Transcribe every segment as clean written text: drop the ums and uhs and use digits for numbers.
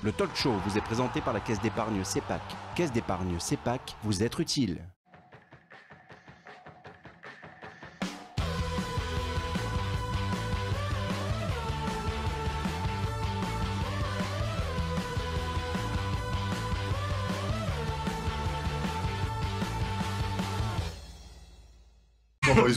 Le talk show vous est présenté par la Caisse d'épargne CEPAC. Caisse d'épargne CEPAC, vous être utile.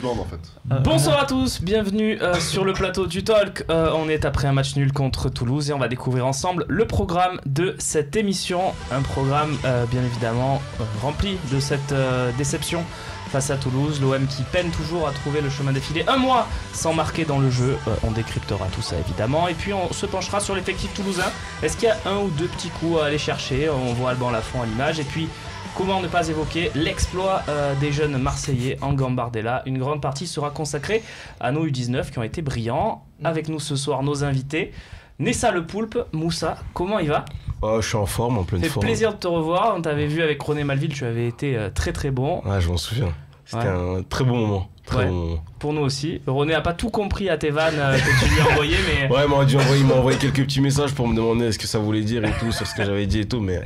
En fait. Bonsoir à tous, bienvenue sur le plateau du Talk. On est après un match nul contre Toulouse et on va découvrir ensemble le programme de cette émission. Un programme bien évidemment rempli de cette déception face à Toulouse. L'OM qui peine toujours à trouver le chemin défilé. Un mois sans marquer dans le jeu. On décryptera tout ça évidemment. Et puis on se penchera sur l'effectif toulousain. Est-ce qu'il y a un ou deux petits coups à aller chercher? On voit Alban Lafont à l'image. Et puis comment ne pas évoquer l'exploit des jeunes Marseillais en Gambardella. Une grande partie sera consacrée à nos U19 qui ont été brillants. Avec nous ce soir, nos invités. Nessa Le Poulpe, Moussa, comment il va? Je suis en forme, en pleine forme. Ça fait plaisir de te revoir. On t'avait vu avec René Malville, tu avais été très très bon. Ouais, je m'en souviens. C'était un très bon moment. Très bon moment. Pour nous aussi. René a pas tout compris à tes vannes que tu lui as envoyées, mais... Ouais, il m'a envoyé quelques petits messages pour me demander ce que ça voulait dire et tout, sur ce que j'avais dit et tout, mais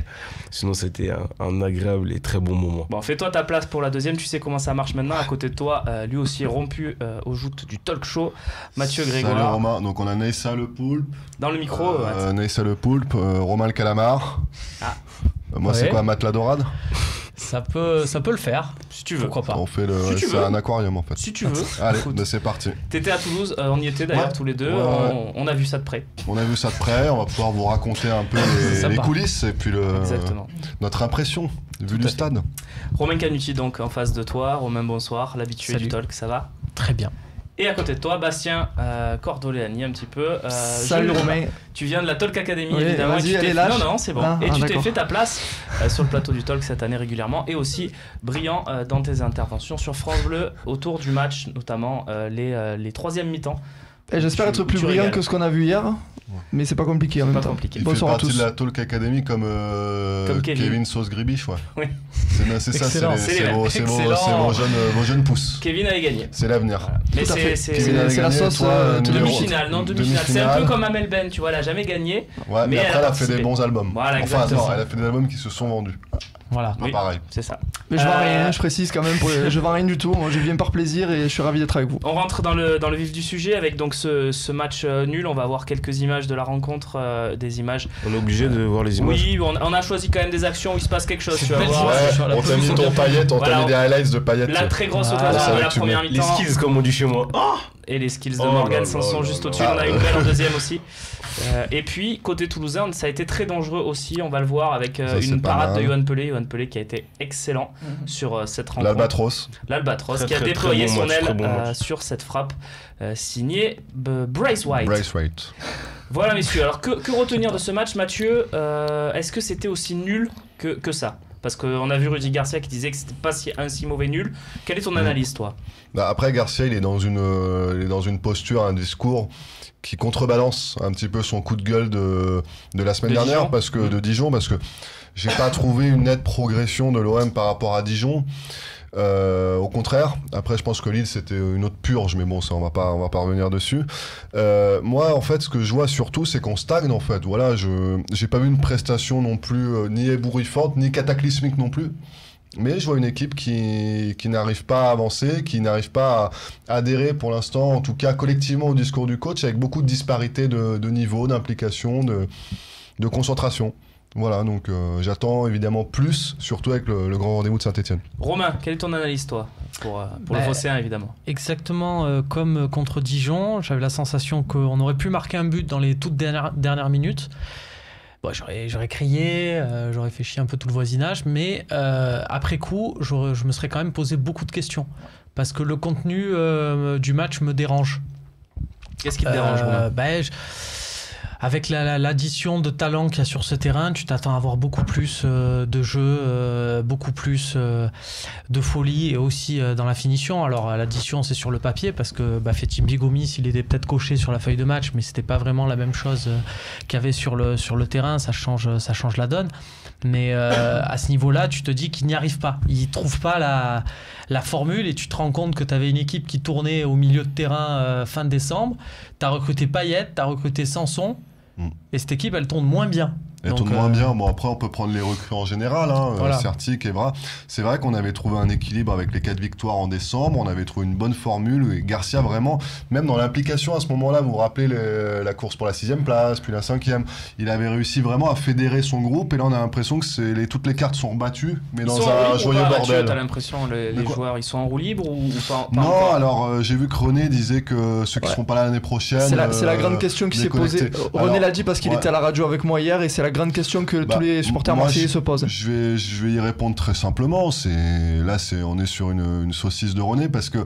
sinon c'était un agréable et très bon moment. Bon, fais-toi ta place pour la deuxième, tu sais comment ça marche maintenant. À côté de toi, lui aussi rompu aux joutes du talk show, Mathieu Grégoire. Salut Romain, donc on a Nessa Le Poulpe. Dans le micro, Nessa Le Poulpe, Romain le Calamar. Ah. Moi c'est quoi, Matt la Dorade? Ça peut le faire, si tu veux. Pourquoi pas. On fait si c'est un aquarium en fait. Si tu veux. Allez, c'est parti. T'étais à Toulouse, on y était d'ailleurs tous les deux, on a vu ça de près. On a vu ça de près, on va pouvoir vous raconter un peu les coulisses et puis notre impression vu du stade. Romain Canuti donc en face de toi. Romain, bonsoir, l'habitué du talk, ça va? Très bien. Et à côté de toi, Bastien Cordoleani un petit peu. Salut Romain. Tu viens de la Talk Academy oui, évidemment. Non, c'est bon. Et tu t'es d'accord. fait ta place sur le plateau du Talk cette année régulièrement et aussi brillant dans tes interventions sur France Bleu autour du match, notamment les troisièmes mi-temps. Et j'espère être plus brillant que ce qu'on a vu hier, mais c'est pas compliqué en même temps. Il fait partie de la Talk Academy comme Kevin Sauce Gribiche, ouais. Oui. C'est ça, c'est vos jeunes pousses. Kevin avait gagné. C'est l'avenir. Voilà. Mais c'est la sauce demi-finale. Non, demi-finale. C'est un peu comme Amel Ben, tu vois, elle a jamais gagné. Ouais, mais après elle a fait des bons albums. Voilà, enfin, non, elle a fait des albums qui se sont vendus. Voilà. Oui, pareil. C'est ça. Mais je vends rien, je précise quand même. Je vends rien du tout. Moi, je viens par plaisir et je suis ravi d'être avec vous. On rentre dans le vif du sujet avec donc ce match nul. On va voir quelques images de la rencontre, des images. On est obligé de voir les images. Oui, on a choisi quand même des actions où il se passe quelque chose. Tu vas voir. Ouais, on t'a mis ton paillette, on t'a mis des highlights de paillettes. La très grosse occasion de la première mi-temps. Les skills comme on dit chez moi. Et les skills de Morgan sont juste au-dessus. On a une belle en deuxième aussi. Et puis, côté toulousain, ça a été très dangereux aussi. On va le voir avec une parade de Yohan Pelé. Yohan Pelé qui a été excellent sur cette rencontre. L'Albatros qui a déployé son aile sur cette frappe signée Bryce White. Voilà, messieurs. Alors, que retenir de ce match, Mathieu? Est-ce que c'était aussi nul que ça? Parce qu'on a vu Rudy Garcia qui disait que c'était pas un si mauvais nul. Quelle est ton analyse, toi? Après, Garcia, il est dans une posture, un discours qui contrebalance un petit peu son coup de gueule de la semaine dernière, de Dijon, parce que j'ai pas trouvé une nette progression de l'OM par rapport à Dijon. Au contraire, après je pense que Lille c'était une autre purge, mais bon ça on va pas revenir dessus. Moi en fait ce que je vois surtout c'est qu'on stagne en fait. Voilà, j'ai pas vu une prestation non plus ni ébouriffante ni cataclysmique non plus. Mais je vois une équipe qui n'arrive pas à avancer, qui n'arrive pas à adhérer pour l'instant, en tout cas collectivement au discours du coach, avec beaucoup de disparités de niveau, d'implication, de concentration. Voilà, donc j'attends évidemment plus, surtout avec le grand rendez-vous de Saint-Etienne. Romain, quelle est ton analyse, toi, pour le Phocéen, évidemment? Exactement comme contre Dijon, j'avais la sensation qu'on aurait pu marquer un but dans les toutes dernières minutes. Bon, j'aurais crié, j'aurais fait chier un peu tout le voisinage, mais après coup, je me serais quand même posé beaucoup de questions, parce que le contenu du match me dérange. Qu'est-ce qui te dérange, Romain? Avec l'addition de talent qu'il y a sur ce terrain, tu t'attends à avoir beaucoup plus de jeu, beaucoup plus de folie et aussi dans la finition. Alors l'addition c'est sur le papier parce que Fetim Bigomis il était peut-être coché sur la feuille de match, mais c'était pas vraiment la même chose qu'il y avait sur le terrain. Ça change la donne. Mais à ce niveau-là, tu te dis qu'il n'y arrive pas. Il trouve pas la formule et tu te rends compte que tu avais une équipe qui tournait au milieu de terrain fin décembre. Tu as recruté Payet, tu as recruté Sanson et cette équipe elle tourne moins bien. Elle tourne moins bien. Bon, après, on peut prendre les recrues en général, voilà. Certic, Evra. C'est vrai qu'on avait trouvé un équilibre avec les 4 victoires en décembre. On avait trouvé une bonne formule. Et Garcia, vraiment, même dans l'implication à ce moment-là, vous vous rappelez la course pour la 6e place, puis la 5e, il avait réussi vraiment à fédérer son groupe. Et là, on a l'impression que toutes les cartes sont rebattues, mais dans un joyeux bordel. T'as l'impression les joueurs, ils sont en roue libre ou pas Non, encore alors j'ai vu que René disait que ceux qui seront pas là l'année prochaine. C'est la grande question qui s'est posée. René l'a dit parce qu'il était à la radio avec moi hier et c'est la grande question que tous les supporters marseillais se posent. Je vais y répondre très simplement. On est sur une saucisse de René parce que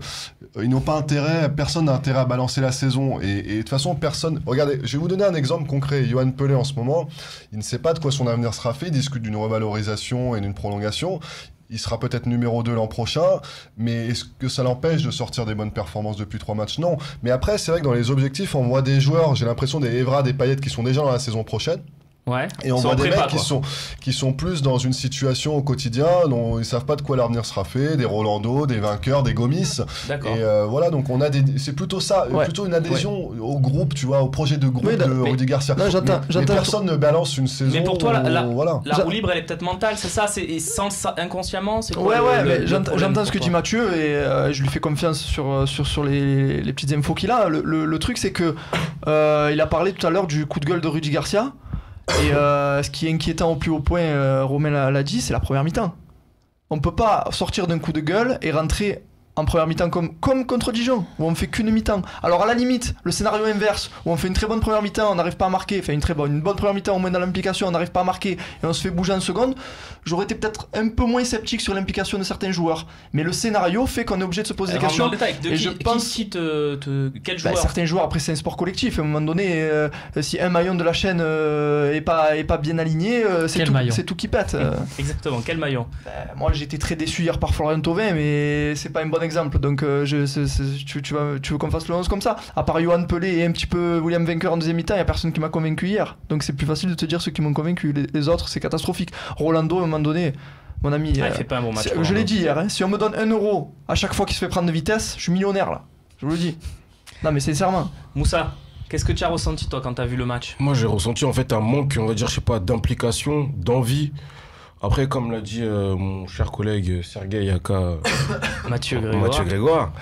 ils n'ont pas intérêt, personne n'a intérêt à balancer la saison et de toute façon personne. Regardez, je vais vous donner un exemple concret. Yoann Pelé en ce moment, il ne sait pas de quoi son avenir sera fait. Il discute d'une revalorisation et d'une prolongation. Il sera peut-être numéro 2 l'an prochain, mais est-ce que ça l'empêche de sortir des bonnes performances depuis 3 matchs? Non. Mais après, c'est vrai que dans les objectifs, on voit des joueurs, j'ai l'impression des Evra, des Payet qui sont déjà dans la saison prochaine. Ouais. Et on voit des mecs qui sont plus dans une situation au quotidien dont ils savent pas de quoi l'avenir sera fait, des Rolando, des vainqueurs, des Gomis. D'accord. Et voilà, donc on a c'est plutôt ça, plutôt une adhésion au groupe, tu vois, au projet de groupe de Rudy Garcia. Non, mais personne ne balance une saison. Mais pour toi, la voilà. roue libre, elle est peut-être mentale, c'est ça, c'est inconsciemment, c'est quoi mais j'entends ce que dit Mathieu et je lui fais confiance sur les petites infos qu'il a. Le truc, c'est que il a parlé tout à l'heure du coup de gueule de Rudy Garcia. Et ce qui est inquiétant au plus haut point, Romain l'a dit, c'est la première mi-temps. On peut pas sortir d'un coup de gueule et rentrer en première mi-temps comme contre Dijon, où on fait qu'une mi-temps. Alors à la limite, le scénario inverse, où on fait une très bonne première mi-temps, on n'arrive pas à marquer, enfin une bonne première mi-temps au moins dans l'implication, on n'arrive pas à marquer et on se fait bouger en seconde, j'aurais été peut-être un peu moins sceptique sur l'implication de certains joueurs. Mais le scénario fait qu'on est obligé de se poser des questions. Quel joueur certains joueurs, après c'est un sport collectif, à un moment donné, si un maillon de la chaîne est pas bien aligné, c'est tout qui pète. Exactement, quel maillon? Moi j'ai été très déçu hier par Florian Thauvin, mais c'est pas un bon exemple, donc tu veux qu'on fasse le 11 comme ça? À part Yoann Pelé et un petit peu William Vainqueur en deuxième mi-temps, il n'y a personne qui m'a convaincu hier, donc c'est plus facile de te dire ceux qui m'ont convaincu. Les autres c'est catastrophique. Rolando, à un moment donné, mon ami, il fait pas un bon match, je l'ai dit hier, si on me donne 1 euro à chaque fois qu'il se fait prendre de vitesse, je suis millionnaire là, je vous le dis. Non mais sincèrement. Moussa, qu'est-ce que tu as ressenti toi quand tu as vu le match? Moi j'ai ressenti en fait un manque, on va dire, je sais pas, d'implication, d'envie. Après, comme l'a dit mon cher collègue Sergueï Yaka, Mathieu Grégoire,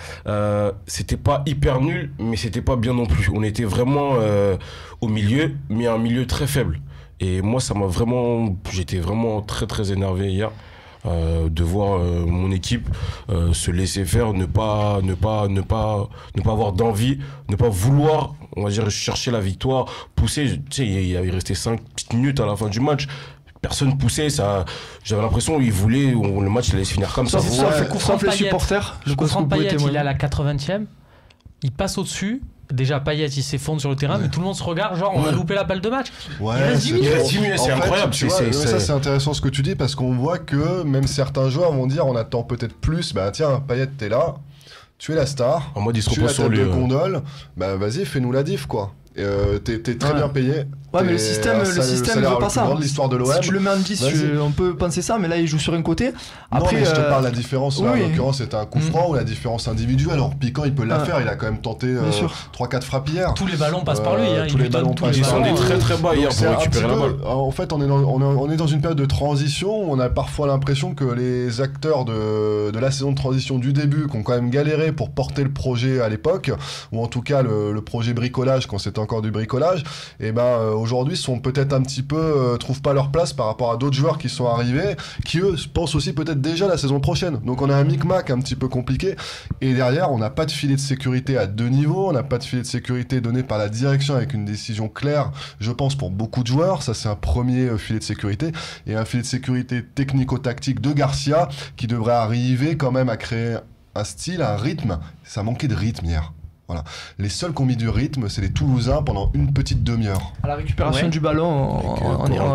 c'était pas hyper nul, mais c'était pas bien non plus. On était vraiment au milieu, mais un milieu très faible. Et moi, j'étais vraiment très très énervé hier de voir mon équipe se laisser faire, ne pas avoir d'envie, ne pas vouloir, on va dire, chercher la victoire, pousser. Tu sais, il avait resté 5 petites minutes à la fin du match. Personne poussait, ça. J'avais l'impression qu'ils voulaient, le match allait se finir comme ça. Sauf les supporters. Le coup franc de Payet, il est à la 80e, il passe au-dessus. Déjà, Payet, il s'effondre sur le terrain, mais tout le monde se regarde, genre, on a loupé la balle de match. Ouais, il reste 10 minutes. C'est incroyable. Ça, c'est intéressant ce que tu dis, parce qu'on voit que même certains joueurs vont dire on attend peut-être plus. Bah tiens, Payet, t'es là, tu es la star. En mode, il se repose sur lui. Tu es la tête de gondole, bah vas-y, fais-nous la diff, quoi. T'es très bien payé. Ouais, mais le système ne veut pas ça. L'histoire de l'OM. Si tu le mets en 10, on peut penser ça, mais là il joue sur un côté. Après, non, mais je te parle de la différence. Là, en l'occurrence, c'était un coup franc ou la différence individuelle. Alors, Piquant, il peut la faire. Il a quand même tenté 3-4 frappes hier. Tous les ballons passent par lui. Tous les ballons passent par lui. Ils sont très très bas hier pour récupérer la balle. En fait, on est dans une période de transition. On a parfois l'impression que les acteurs de la saison de transition du début, qui ont quand même galéré pour porter le projet à l'époque, ou en tout cas le projet bricolage quand c'était encore du bricolage, et aujourd'hui sont peut-être un petit peu trouvent pas leur place par rapport à d'autres joueurs qui sont arrivés, qui eux pensent aussi peut-être déjà la saison prochaine. Donc on a un micmac un petit peu compliqué, et derrière on n'a pas de filet de sécurité à 2 niveaux, on n'a pas de filet de sécurité donné par la direction avec une décision claire, je pense, pour beaucoup de joueurs. Ça, c'est un premier filet de sécurité, et un filet de sécurité technico-tactique de Garcia qui devrait arriver quand même à créer un style, un rythme. Ça manquait de rythme hier. Voilà. Les seuls qui ont mis du rythme, c'est les Toulousains pendant une petite demi-heure. À la récupération du ballon,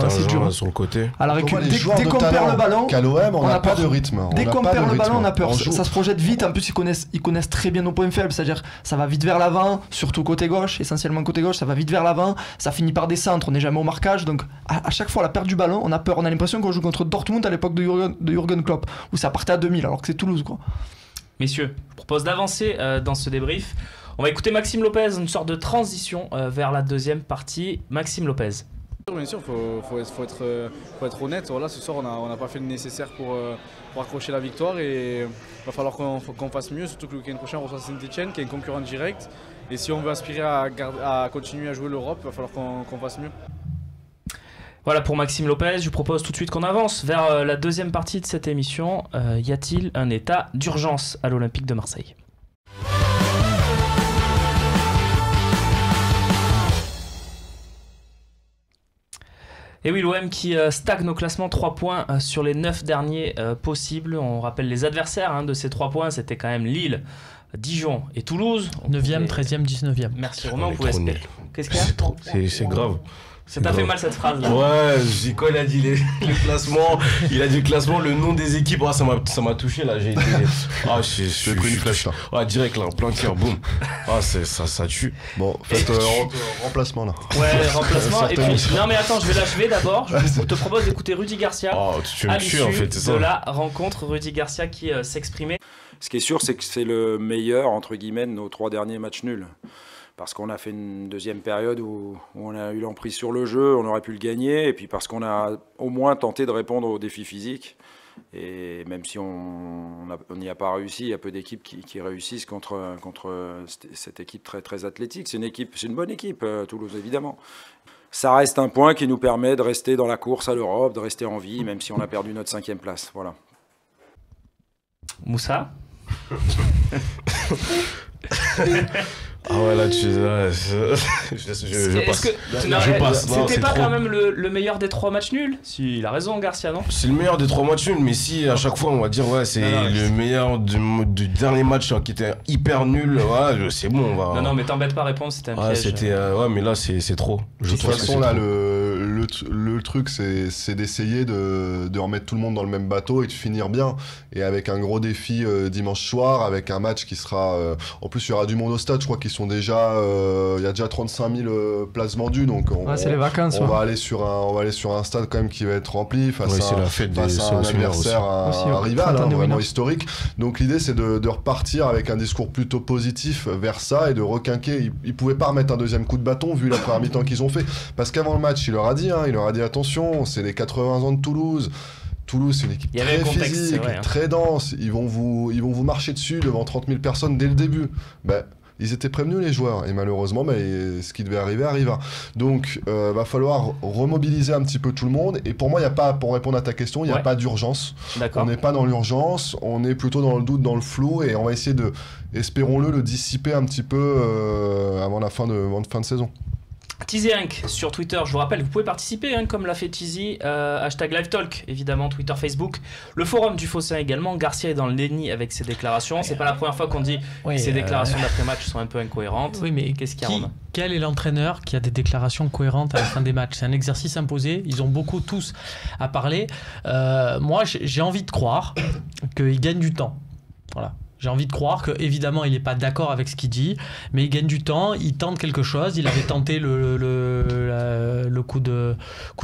c'est dur. Sur le côté. À la récupération, dès qu'on perd le ballon, qu'à l'OM, on n'a pas de rythme. Dès qu'on perd le ballon, on a peur. Ça se projette vite. En plus, ils connaissent très bien nos points faibles. C'est-à-dire, ça va vite vers l'avant, surtout côté gauche, essentiellement côté gauche, ça va vite vers l'avant. Ça finit par des centres, on n'est jamais au marquage. Donc, à chaque fois, la perte du ballon, on a peur. On a l'impression qu'on joue contre Dortmund à l'époque de Jürgen Klopp, où ça partait à 2000, alors que c'est Toulouse, quoi. Messieurs, je propose d'avancer dans ce débrief. On va écouter Maxime Lopez, une sorte de transition vers la deuxième partie. Maxime Lopez. Bien sûr, faut être honnête. Voilà, ce soir, on n'a pas fait le nécessaire pour accrocher la victoire et il va falloir qu'on fasse mieux, surtout que le week-end prochain, on reçoit Saint-Etienne, qui est un concurrent direct. Et si on veut aspirer à continuer à jouer l'Europe, il va falloir qu'on fasse mieux. Voilà pour Maxime Lopez. Je vous propose tout de suite qu'on avance vers la deuxième partie de cette émission. Y a-t-il un état d'urgence à l'Olympique de Marseille ? Et oui, l'OM qui stagne au classement, 3 points sur les 9 derniers possibles. On rappelle les adversaires de ces 3 points, c'était quand même Lille, Dijon et Toulouse. 9e, 13e, 19e. Merci Romain, vous pouvez espérer. Qu'est-ce qu'il y a ? C'est grave. Ça t'a fait mal cette phrase là ? Ouais, quand il a dit le classement, il a dit le classement, le nom des équipes, ça m'a touché là, j'ai été... Ah, je pris une flèche là. Ouais, direct là, plein tir, boum. Ah, ça tue. Bon, faites remplacement là. Ouais, remplacement. Et puis, non mais attends, je vais l'achever d'abord. Je te propose d'écouter Rudy Garcia à l'issue de la rencontre. Rudy Garcia qui s'exprimait. Ce qui est sûr, c'est que c'est le meilleur, entre guillemets, de nos 3 derniers matchs nuls. Parce qu'on a fait une deuxième période où on a eu l'emprise sur le jeu, on aurait pu le gagner, et puis parce qu'on a au moins tenté de répondre aux défis physiques. Et même si on n'y a pas réussi, il y a peu d'équipes qui réussissent contre cette équipe très, très athlétique. C'est une bonne équipe, Toulouse, évidemment. Ça reste un point qui nous permet de rester dans la course à l'Europe, de rester en vie, même si on a perdu notre 5e place. Voilà. Moussa. Ah ouais, là, je passe. C'était pas quand même le meilleur des 3 matchs nuls ? Si, il a raison, Garcia, non ? C'est le meilleur des 3 matchs nuls, mais si à chaque fois on va dire ouais, c'est le meilleur du dernier match qui était hyper nul, ouais, c'est bon, on va... Non, mais t'embête pas à répondre, c'était un piège. Ouais, mais là, c'est trop. De toute façon, là, le truc, c'est d'essayer de remettre tout le monde dans le même bateau et de finir bien. Et avec un gros défi dimanche soir, avec un match qui sera... en plus, il y aura du monde au stade, je crois qu'ils sont déjà... il y a déjà 35 000 places vendues, donc c'est les vacances. On va aller sur un stade quand même qui va être rempli face à un adversaire, un rival vraiment historique. Donc l'idée, c'est de repartir avec un discours plutôt positif vers ça et de requinquer. Ils pouvaient pas remettre un deuxième coup de bâton vu la première mi-temps qu'ils ont fait. Parce qu'avant le match, il leur a dit attention, c'est les 80 ans de Toulouse. Toulouse, c'est une équipe très physique, très dense. Ils vont vous marcher dessus devant 30 000 personnes dès le début. Ils étaient prévenus, les joueurs, et malheureusement, ce qui devait arriver arriva. Donc, va falloir remobiliser un petit peu tout le monde. Et pour moi, pour répondre à ta question, il n'y a pas d'urgence. D'accord. On n'est pas dans l'urgence, on est plutôt dans le doute, dans le flou, et on va essayer espérons-le, le dissiper un petit peu avant la fin de saison. Tizi Inc sur Twitter, je vous rappelle, vous pouvez participer comme l'a fait Tizi, hashtag LiveTalk, évidemment, Twitter, Facebook, le forum du Phocéen également. Garcia est dans le déni avec ses déclarations, c'est pas la première fois qu'on dit que ses déclarations d'après-match sont un peu incohérentes. Oui, mais qu'est-ce qu'il y a, Romain ? Quel est l'entraîneur qui a des déclarations cohérentes à la fin des matchs ? C'est un exercice imposé, ils ont beaucoup tous à parler. Moi, j'ai envie de croire qu'il gagne du temps. Voilà. J'ai envie de croire qu'évidemment il n'est pas d'accord avec ce qu'il dit, mais il gagne du temps, il tente quelque chose. Il avait tenté le coup de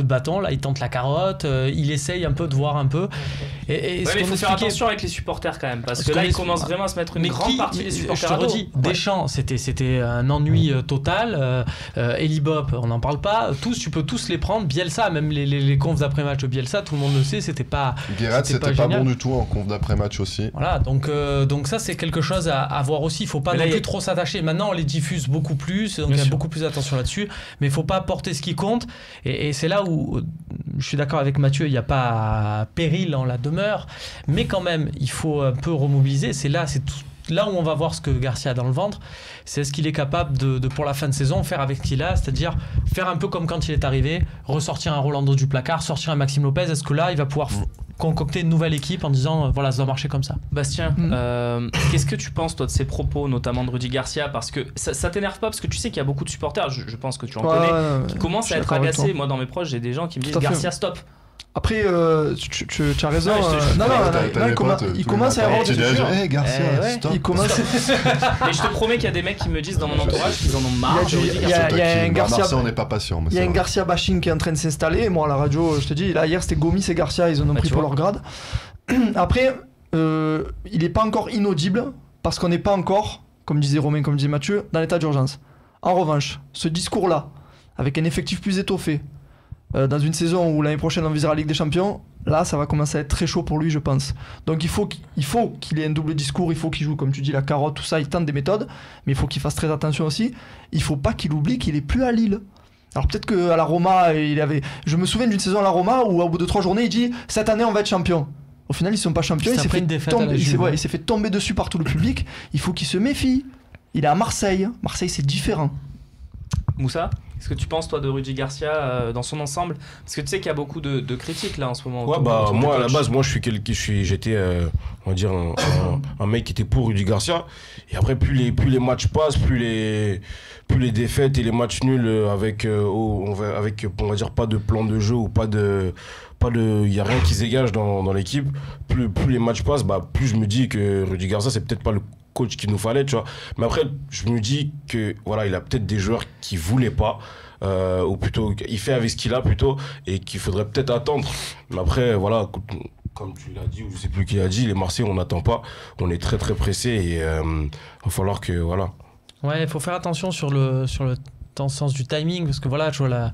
bâton, là il tente la carotte, il essaye un peu de voir un peu. Mais il faut faire attention avec les supporters quand même, parce que là il commence vraiment à se mettre une grande partie des supporters à dos. Je te redis, Deschamps, c'était un ennui total. Eli Bob, on n'en parle pas. Tu peux tous les prendre. Bielsa, même les confs d'après-match de Bielsa, tout le monde le sait, c'était pas. Guéret, c'était pas bon du tout en conf d'après-match aussi. Voilà, donc ça c'est quelque chose à voir aussi. Il faut pas non plus trop s'attacher. Maintenant on les diffuse beaucoup plus, donc il y a beaucoup plus d'attention là-dessus, mais il faut pas porter ce qui compte, et c'est là où je suis d'accord avec Mathieu, il n'y a pas péril en la demeure, mais quand même il faut un peu remobiliser. C'est là où on va voir ce que Garcia a dans le ventre, c'est ce qu'il est capable de pour la fin de saison faire avec ce qu'il a, c'est-à-dire faire un peu comme quand il est arrivé, ressortir un Rolando du placard, sortir un Maxime Lopez. Est-ce que là il va pouvoir concocter une nouvelle équipe en disant voilà, ça doit marcher comme ça? Bastien, qu'est-ce que tu penses toi de ces propos, notamment de Rudy Garcia? Parce que ça t'énerve pas, parce que tu sais qu'il y a beaucoup de supporters, je pense que tu en connais, qui commencent à être agacés. Moi dans mes proches j'ai des gens qui me disent Garcia stop. Après, tu as raison. Il commence à y avoir des Garcia, stop. Il commence. Et je te promets qu'il y a des mecs qui me disent dans mon entourage qu'ils en ont marre. Il y a un Garcia. On n'est pas patient. Il y a un Garcia bashing qui est en train de s'installer. Moi, à la radio, je te dis, là hier c'était Gomis et Garcia, ils en ont pris pour leur grade. Après, il n'est pas encore inaudible parce qu'on n'est pas encore, comme disait Romain, comme disait Mathieu, dans l'état d'urgence. En revanche, ce discours-là, avec un effectif plus étoffé, dans une saison où l'année prochaine on visera la Ligue des Champions, là ça va commencer à être très chaud pour lui, je pense. Donc il faut qu'il ait un double discours, il faut qu'il joue, comme tu dis, la carotte, tout ça, il tente des méthodes, mais il faut qu'il fasse très attention aussi. Il faut pas qu'il oublie qu'il est plus à Lille. Alors peut-être qu'à la Roma, je me souviens d'une saison à la Roma où au bout de 3 journées, il dit « cette année on va être champion ». Au final, ils sont pas champions, il s'est fait tomber dessus par tout le public. Il faut qu'il se méfie. Il est à Marseille. Marseille, c'est différent. Moussa, qu'est-ce que tu penses, toi, de Rudy Garcia dans son ensemble? Parce que tu sais qu'il y a beaucoup de critiques là en ce moment. Ouais, moi, à la base, j'étais, on va dire, un mec qui était pour Rudy Garcia. Et après, plus les matchs passent, plus les défaites et les matchs nuls avec, on va dire, pas de plan de jeu ou il y a rien qui se dégage dans l'équipe. Plus les matchs passent, plus je me dis que Rudy Garcia, c'est peut-être pas le coach qu'il nous fallait, tu vois. Mais après, je me dis que voilà, il a peut-être des joueurs qui voulaient pas, ou plutôt, il fait avec ce qu'il a plutôt, et qu'il faudrait peut-être attendre. Mais après, voilà, comme tu l'as dit, ou je sais plus qui l'a dit, les Marseillais, on n'attend pas. On est très très pressés et il va falloir que, voilà. Ouais, il faut faire attention sur le dans le sens du timing, parce que voilà, je vois la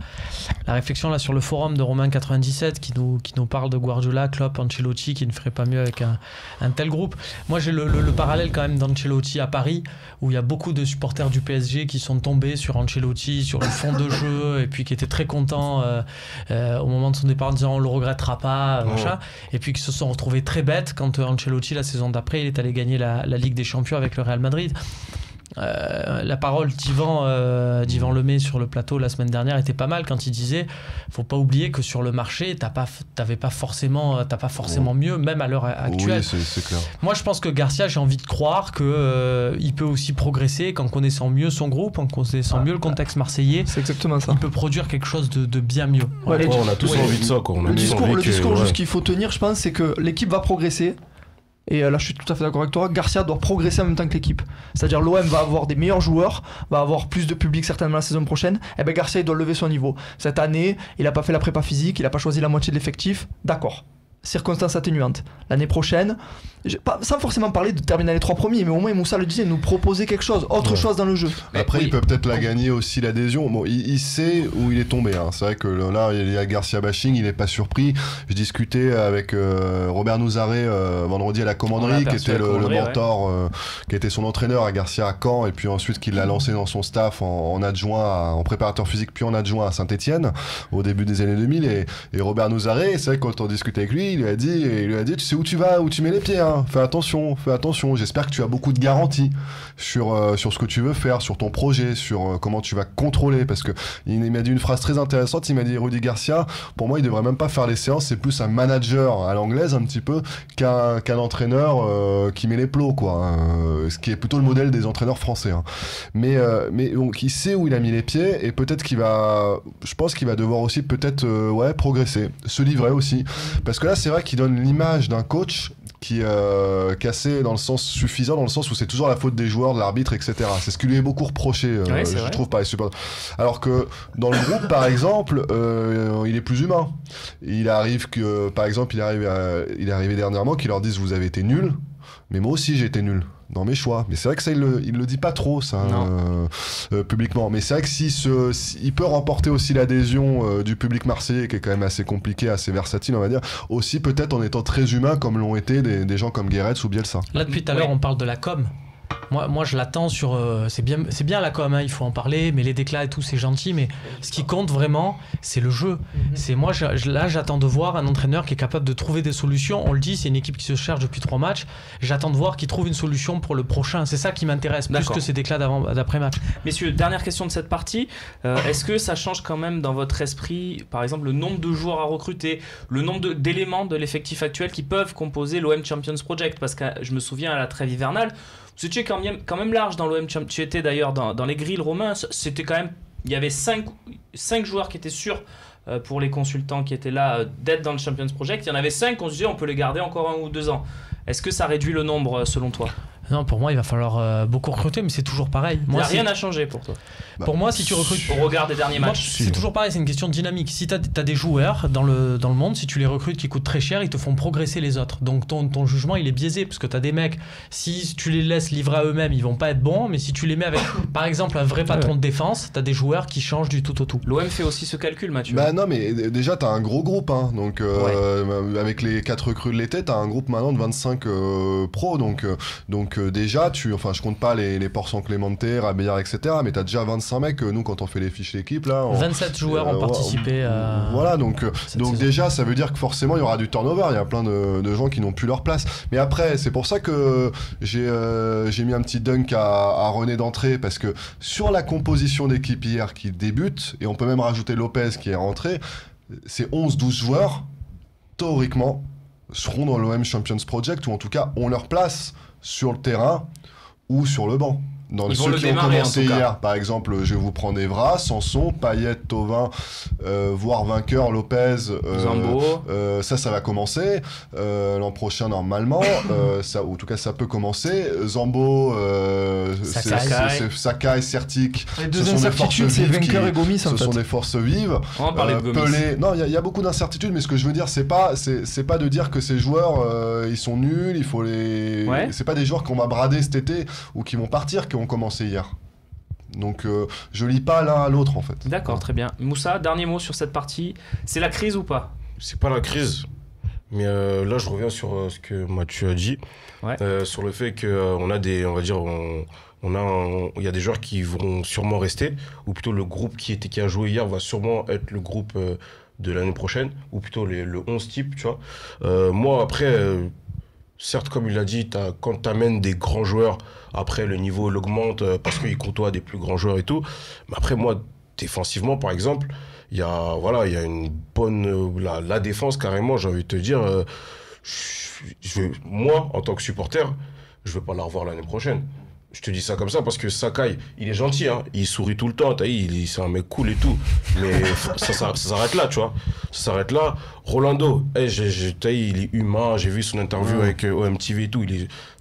réflexion là sur le forum de Romain 97 qui nous parle de Guardiola, Klopp, Ancelotti, qui ne ferait pas mieux avec un tel groupe. Moi j'ai le parallèle quand même d'Ancelotti à Paris, où il y a beaucoup de supporters du PSG qui sont tombés sur Ancelotti, sur le fond de jeu, et puis qui étaient très contents au moment de son départ en disant on le regrettera pas, machin, et puis qui se sont retrouvés très bêtes quand Ancelotti la saison d'après il est allé gagner la Ligue des Champions avec le Real Madrid. La parole d'Yvan Lemay sur le plateau la semaine dernière était pas mal quand il disait faut pas oublier que sur le marché t'as pas forcément mieux, même à l'heure actuelle. Oui, c'est clair. Moi je pense que Garcia, j'ai envie de croire que il peut aussi progresser qu'en connaissant mieux son groupe, en connaissant mieux le contexte marseillais. C'est exactement ça. Il peut produire quelque chose de bien mieux. Ouais, on a tous envie de ça, quoi. Le discours juste qu'il faut tenir, je pense, c'est que l'équipe va progresser. Et là, je suis tout à fait d'accord avec toi. Garcia doit progresser en même temps que l'équipe. C'est-à-dire, l'OM va avoir des meilleurs joueurs, va avoir plus de public certainement la saison prochaine. Et ben Garcia, il doit lever son niveau. Cette année, il n'a pas fait la prépa physique, il n'a pas choisi la moitié de l'effectif. D'accord. Circonstances atténuantes. L'année prochaine, sans forcément parler de terminer les 3 premiers, mais au moins Moussa le disait, nous proposer quelque chose, autre chose dans le jeu. Après, il peut peut-être la gagner aussi l'adhésion. Bon, il sait où il est tombé. Hein. C'est vrai que là, il y a Garcia bashing, il n'est pas surpris. Je discutais avec Robert Nouzaré vendredi à la commanderie, qui était le mentor, qui était son entraîneur à Garcia à Caen, et puis ensuite qui l'a lancé dans son staff en adjoint, en préparateur physique, puis en adjoint à Saint-Etienne au début des années 2000. Et Robert Nouzaré, c'est vrai que quand on discutait avec lui, il lui a dit tu sais où tu vas, où tu mets les pieds, hein. Fais attention, j'espère que tu as beaucoup de garanties sur ce que tu veux faire, sur ton projet, sur comment tu vas contrôler, parce que il m'a dit une phrase très intéressante, il m'a dit Rudy Garcia, pour moi il devrait même pas faire les séances, c'est plus un manager à l'anglaise un petit peu qu'un entraîneur qui met les plots, quoi, ce qui est plutôt le modèle des entraîneurs français, hein. Mais donc il sait où il a mis les pieds, et peut-être je pense qu'il va devoir aussi peut-être progresser, se livrer aussi, parce que là c'est vrai qu'il donne l'image d'un coach qui est assez dans le sens suffisant, dans le sens où c'est toujours la faute des joueurs, de l'arbitre, etc. C'est ce qui lui est beaucoup reproché, je trouve, par les supporters. Alors que dans le groupe, par exemple, il est plus humain. Il arrive que, par exemple, il est arrivé dernièrement qu'il leur dise vous avez été nuls, mais moi aussi j'ai été nul dans mes choix. Mais c'est vrai que ça, il le dit pas trop, ça, publiquement. Mais c'est vrai que il peut remporter aussi l'adhésion du public marseillais, qui est quand même assez compliqué, assez versatile, on va dire. Aussi, peut-être en étant très humain, comme l'ont été des gens comme Guéretz ou Bielsa. Là, depuis tout à l'heure, on parle de la com. Moi, je l'attends sur. C'est bien la com, hein, il faut en parler, mais les déclats et tout, c'est gentil. Mais ce qui compte vraiment, c'est le jeu. C'est moi, là, j'attends de voir un entraîneur qui est capable de trouver des solutions. On le dit, c'est une équipe qui se cherche depuis 3 matchs. J'attends de voir qu'il trouve une solution pour le prochain. C'est ça qui m'intéresse, plus que ces déclats d'après-match. Messieurs, dernière question de cette partie. Est-ce que ça change quand même dans votre esprit, par exemple, le nombre de joueurs à recruter, le nombre d'éléments de l'effectif actuel qui peuvent composer l'OM Champions Project? Parce que je me souviens à la trêve hivernale, tu étais quand même large dans l'OM. Tu étais d'ailleurs dans les grilles romains. C'était quand même, il y avait 5 joueurs qui étaient sûrs pour les consultants qui étaient là d'être dans le Champions Project. Il y en avait 5, on se disait on peut les garder encore 1 ou 2 ans. Est-ce que ça réduit le nombre selon toi? Non, pour moi, il va falloir beaucoup recruter, mais c'est toujours pareil. Moi, rien n'a changé pour toi. Pour moi, si tu recrutes au regard des derniers matchs, c'est toujours pareil, c'est une question de dynamique. Si tu as des joueurs dans le monde, si tu les recrutes qui coûtent très cher, ils te font progresser les autres. Donc ton jugement, il est biaisé, parce que tu as des mecs, si tu les laisses livrer à eux-mêmes, ils vont pas être bons, mais si tu les mets avec, par exemple, un vrai patron de défense, tu as des joueurs qui changent du tout au tout. L'OM fait aussi ce calcul, Mathieu. Bah non, mais déjà, tu as un gros groupe, hein, donc avec les 4 recrues de l'été, tu as un groupe maintenant de 25 pros, donc déjà, je compte pas les Porson Clemente, Rabillard, etc., mais tu as déjà 25 mecs, nous, quand on fait les fiches d'équipe, là... 27 joueurs ont participé à... Voilà, donc déjà, ça veut dire que forcément, il y aura du turnover, il y a plein de gens qui n'ont plus leur place. Mais après, c'est pour ça que j'ai mis un petit dunk à René d'entrée, parce que sur la composition d'équipe hier qui débute, et on peut même rajouter Lopez qui est rentré, ces 11-12 joueurs, théoriquement, seront dans l'OM Champions Project, ou en tout cas ont leur place sur le terrain ou sur le banc. Dans ceux qui ont commencé hier, par exemple, je vais vous prendre Evra, Sanson, Payet, Thauvin, voire vainqueur, Lopez, Zambo. Ça va commencer l'an prochain normalement. En tout cas, ça peut commencer. Zambo, Sakai, Certic. Les deux incertitudes, c'est vainqueur et Gomis. Ce sont des forces vives. On va parler de Gomis. Pelé. Non, il y a beaucoup d'incertitudes, mais ce que je veux dire, c'est pas de dire que ces joueurs, ils sont nuls. Il faut les. Ouais. C'est pas des joueurs qu'on va brader cet été ou qui vont partir, qui ont commencé hier. Donc je lis pas l'un à l'autre en fait. D'accord, très bien. Moussa, dernier mot sur cette partie. C'est la crise ou pas? C'est pas la crise, mais là je reviens sur ce que Mathieu a dit, sur le fait qu'on a des, on va dire, il y a des joueurs qui vont sûrement rester, ou plutôt le groupe qui a joué hier va sûrement être le groupe de l'année prochaine, ou plutôt le 11 type, tu vois. Moi après... certes, comme il l'a dit, quand tu amènes des grands joueurs, après le niveau l'augmente parce qu'ils côtoient des plus grands joueurs et tout. Mais après, moi, défensivement, par exemple, il y a une bonne... la défense, carrément, j'ai envie de te dire, moi, en tant que supporter, je ne veux pas la revoir l'année prochaine. Je te dis ça comme ça parce que Sakai, il est gentil, hein, il sourit tout le temps, c'est un mec cool et tout. Mais ça s'arrête là, tu vois. Ça s'arrête là. Rolando, il est humain, j'ai vu son interview avec OMTV et tout.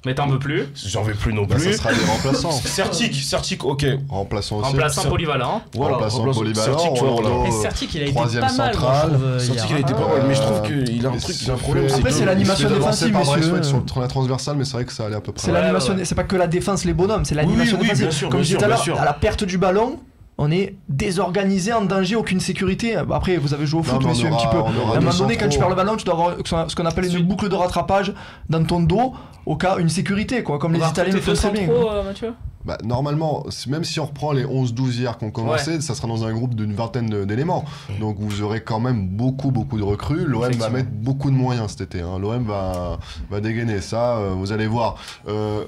Mais t'en veux plus? J'en veux plus non plus. Ça sera des remplaçants. Certic, ok. Remplaçant aussi. Remplaçant polyvalent. Voilà, remplaçant polyvalent. Certic, il a été pas mal. Certic, il a été pas mal, mais je trouve qu'il a un truc, il a un problème. Après, c'est l'animation défensive, messieurs. Sur la transversale, mais c'est vrai que ça allait à peu près. C'est l'animation, c'est pas que la défense, les bonhommes, c'est l'animation défensive. Comme je disais tout à l'heure, à la perte du ballon, on est désorganisé, en danger, aucune sécurité. Après, vous avez joué au foot, messieurs, un petit peu. À un moment donné, quand tu perds le ballon, tu dois avoir ce qu'on appelle une boucle de rattrapage dans ton dos, au cas une sécurité, quoi, comme les Italiens le font très bien. Mathieu ? Bah, normalement, même si on reprend les 11-12 hier qu'on commençait, ça sera dans un groupe d'une vingtaine d'éléments. Donc vous aurez quand même beaucoup de recrues. L'OM va mettre beaucoup de moyens cet été. Hein. L'OM va dégainer ça, vous allez voir.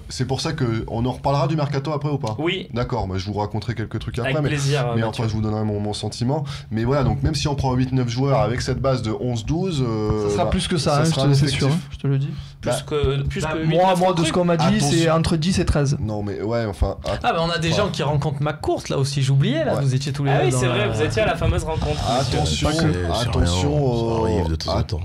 C'est pour ça qu'on en reparlera du mercato après ou pas? Oui. D'accord, je vous raconterai quelques trucs après. Avec plaisir, mais enfin, je vous donnerai mon sentiment. Mais voilà, donc même si on prend 8-9 joueurs avec cette base de 11-12... ça sera plus que ça, c'est sûr, je te le dis. Plus que 8, moi, de ce qu'on m'a dit, c'est entre 10 et 13. Non, mais ouais, enfin... on a des gens qui rencontrent McCourt là aussi, j'oubliais là, vous étiez tous les deux. Ah oui, c'est vrai, vous étiez à la fameuse rencontre. Attention, ça arrive de temps en temps.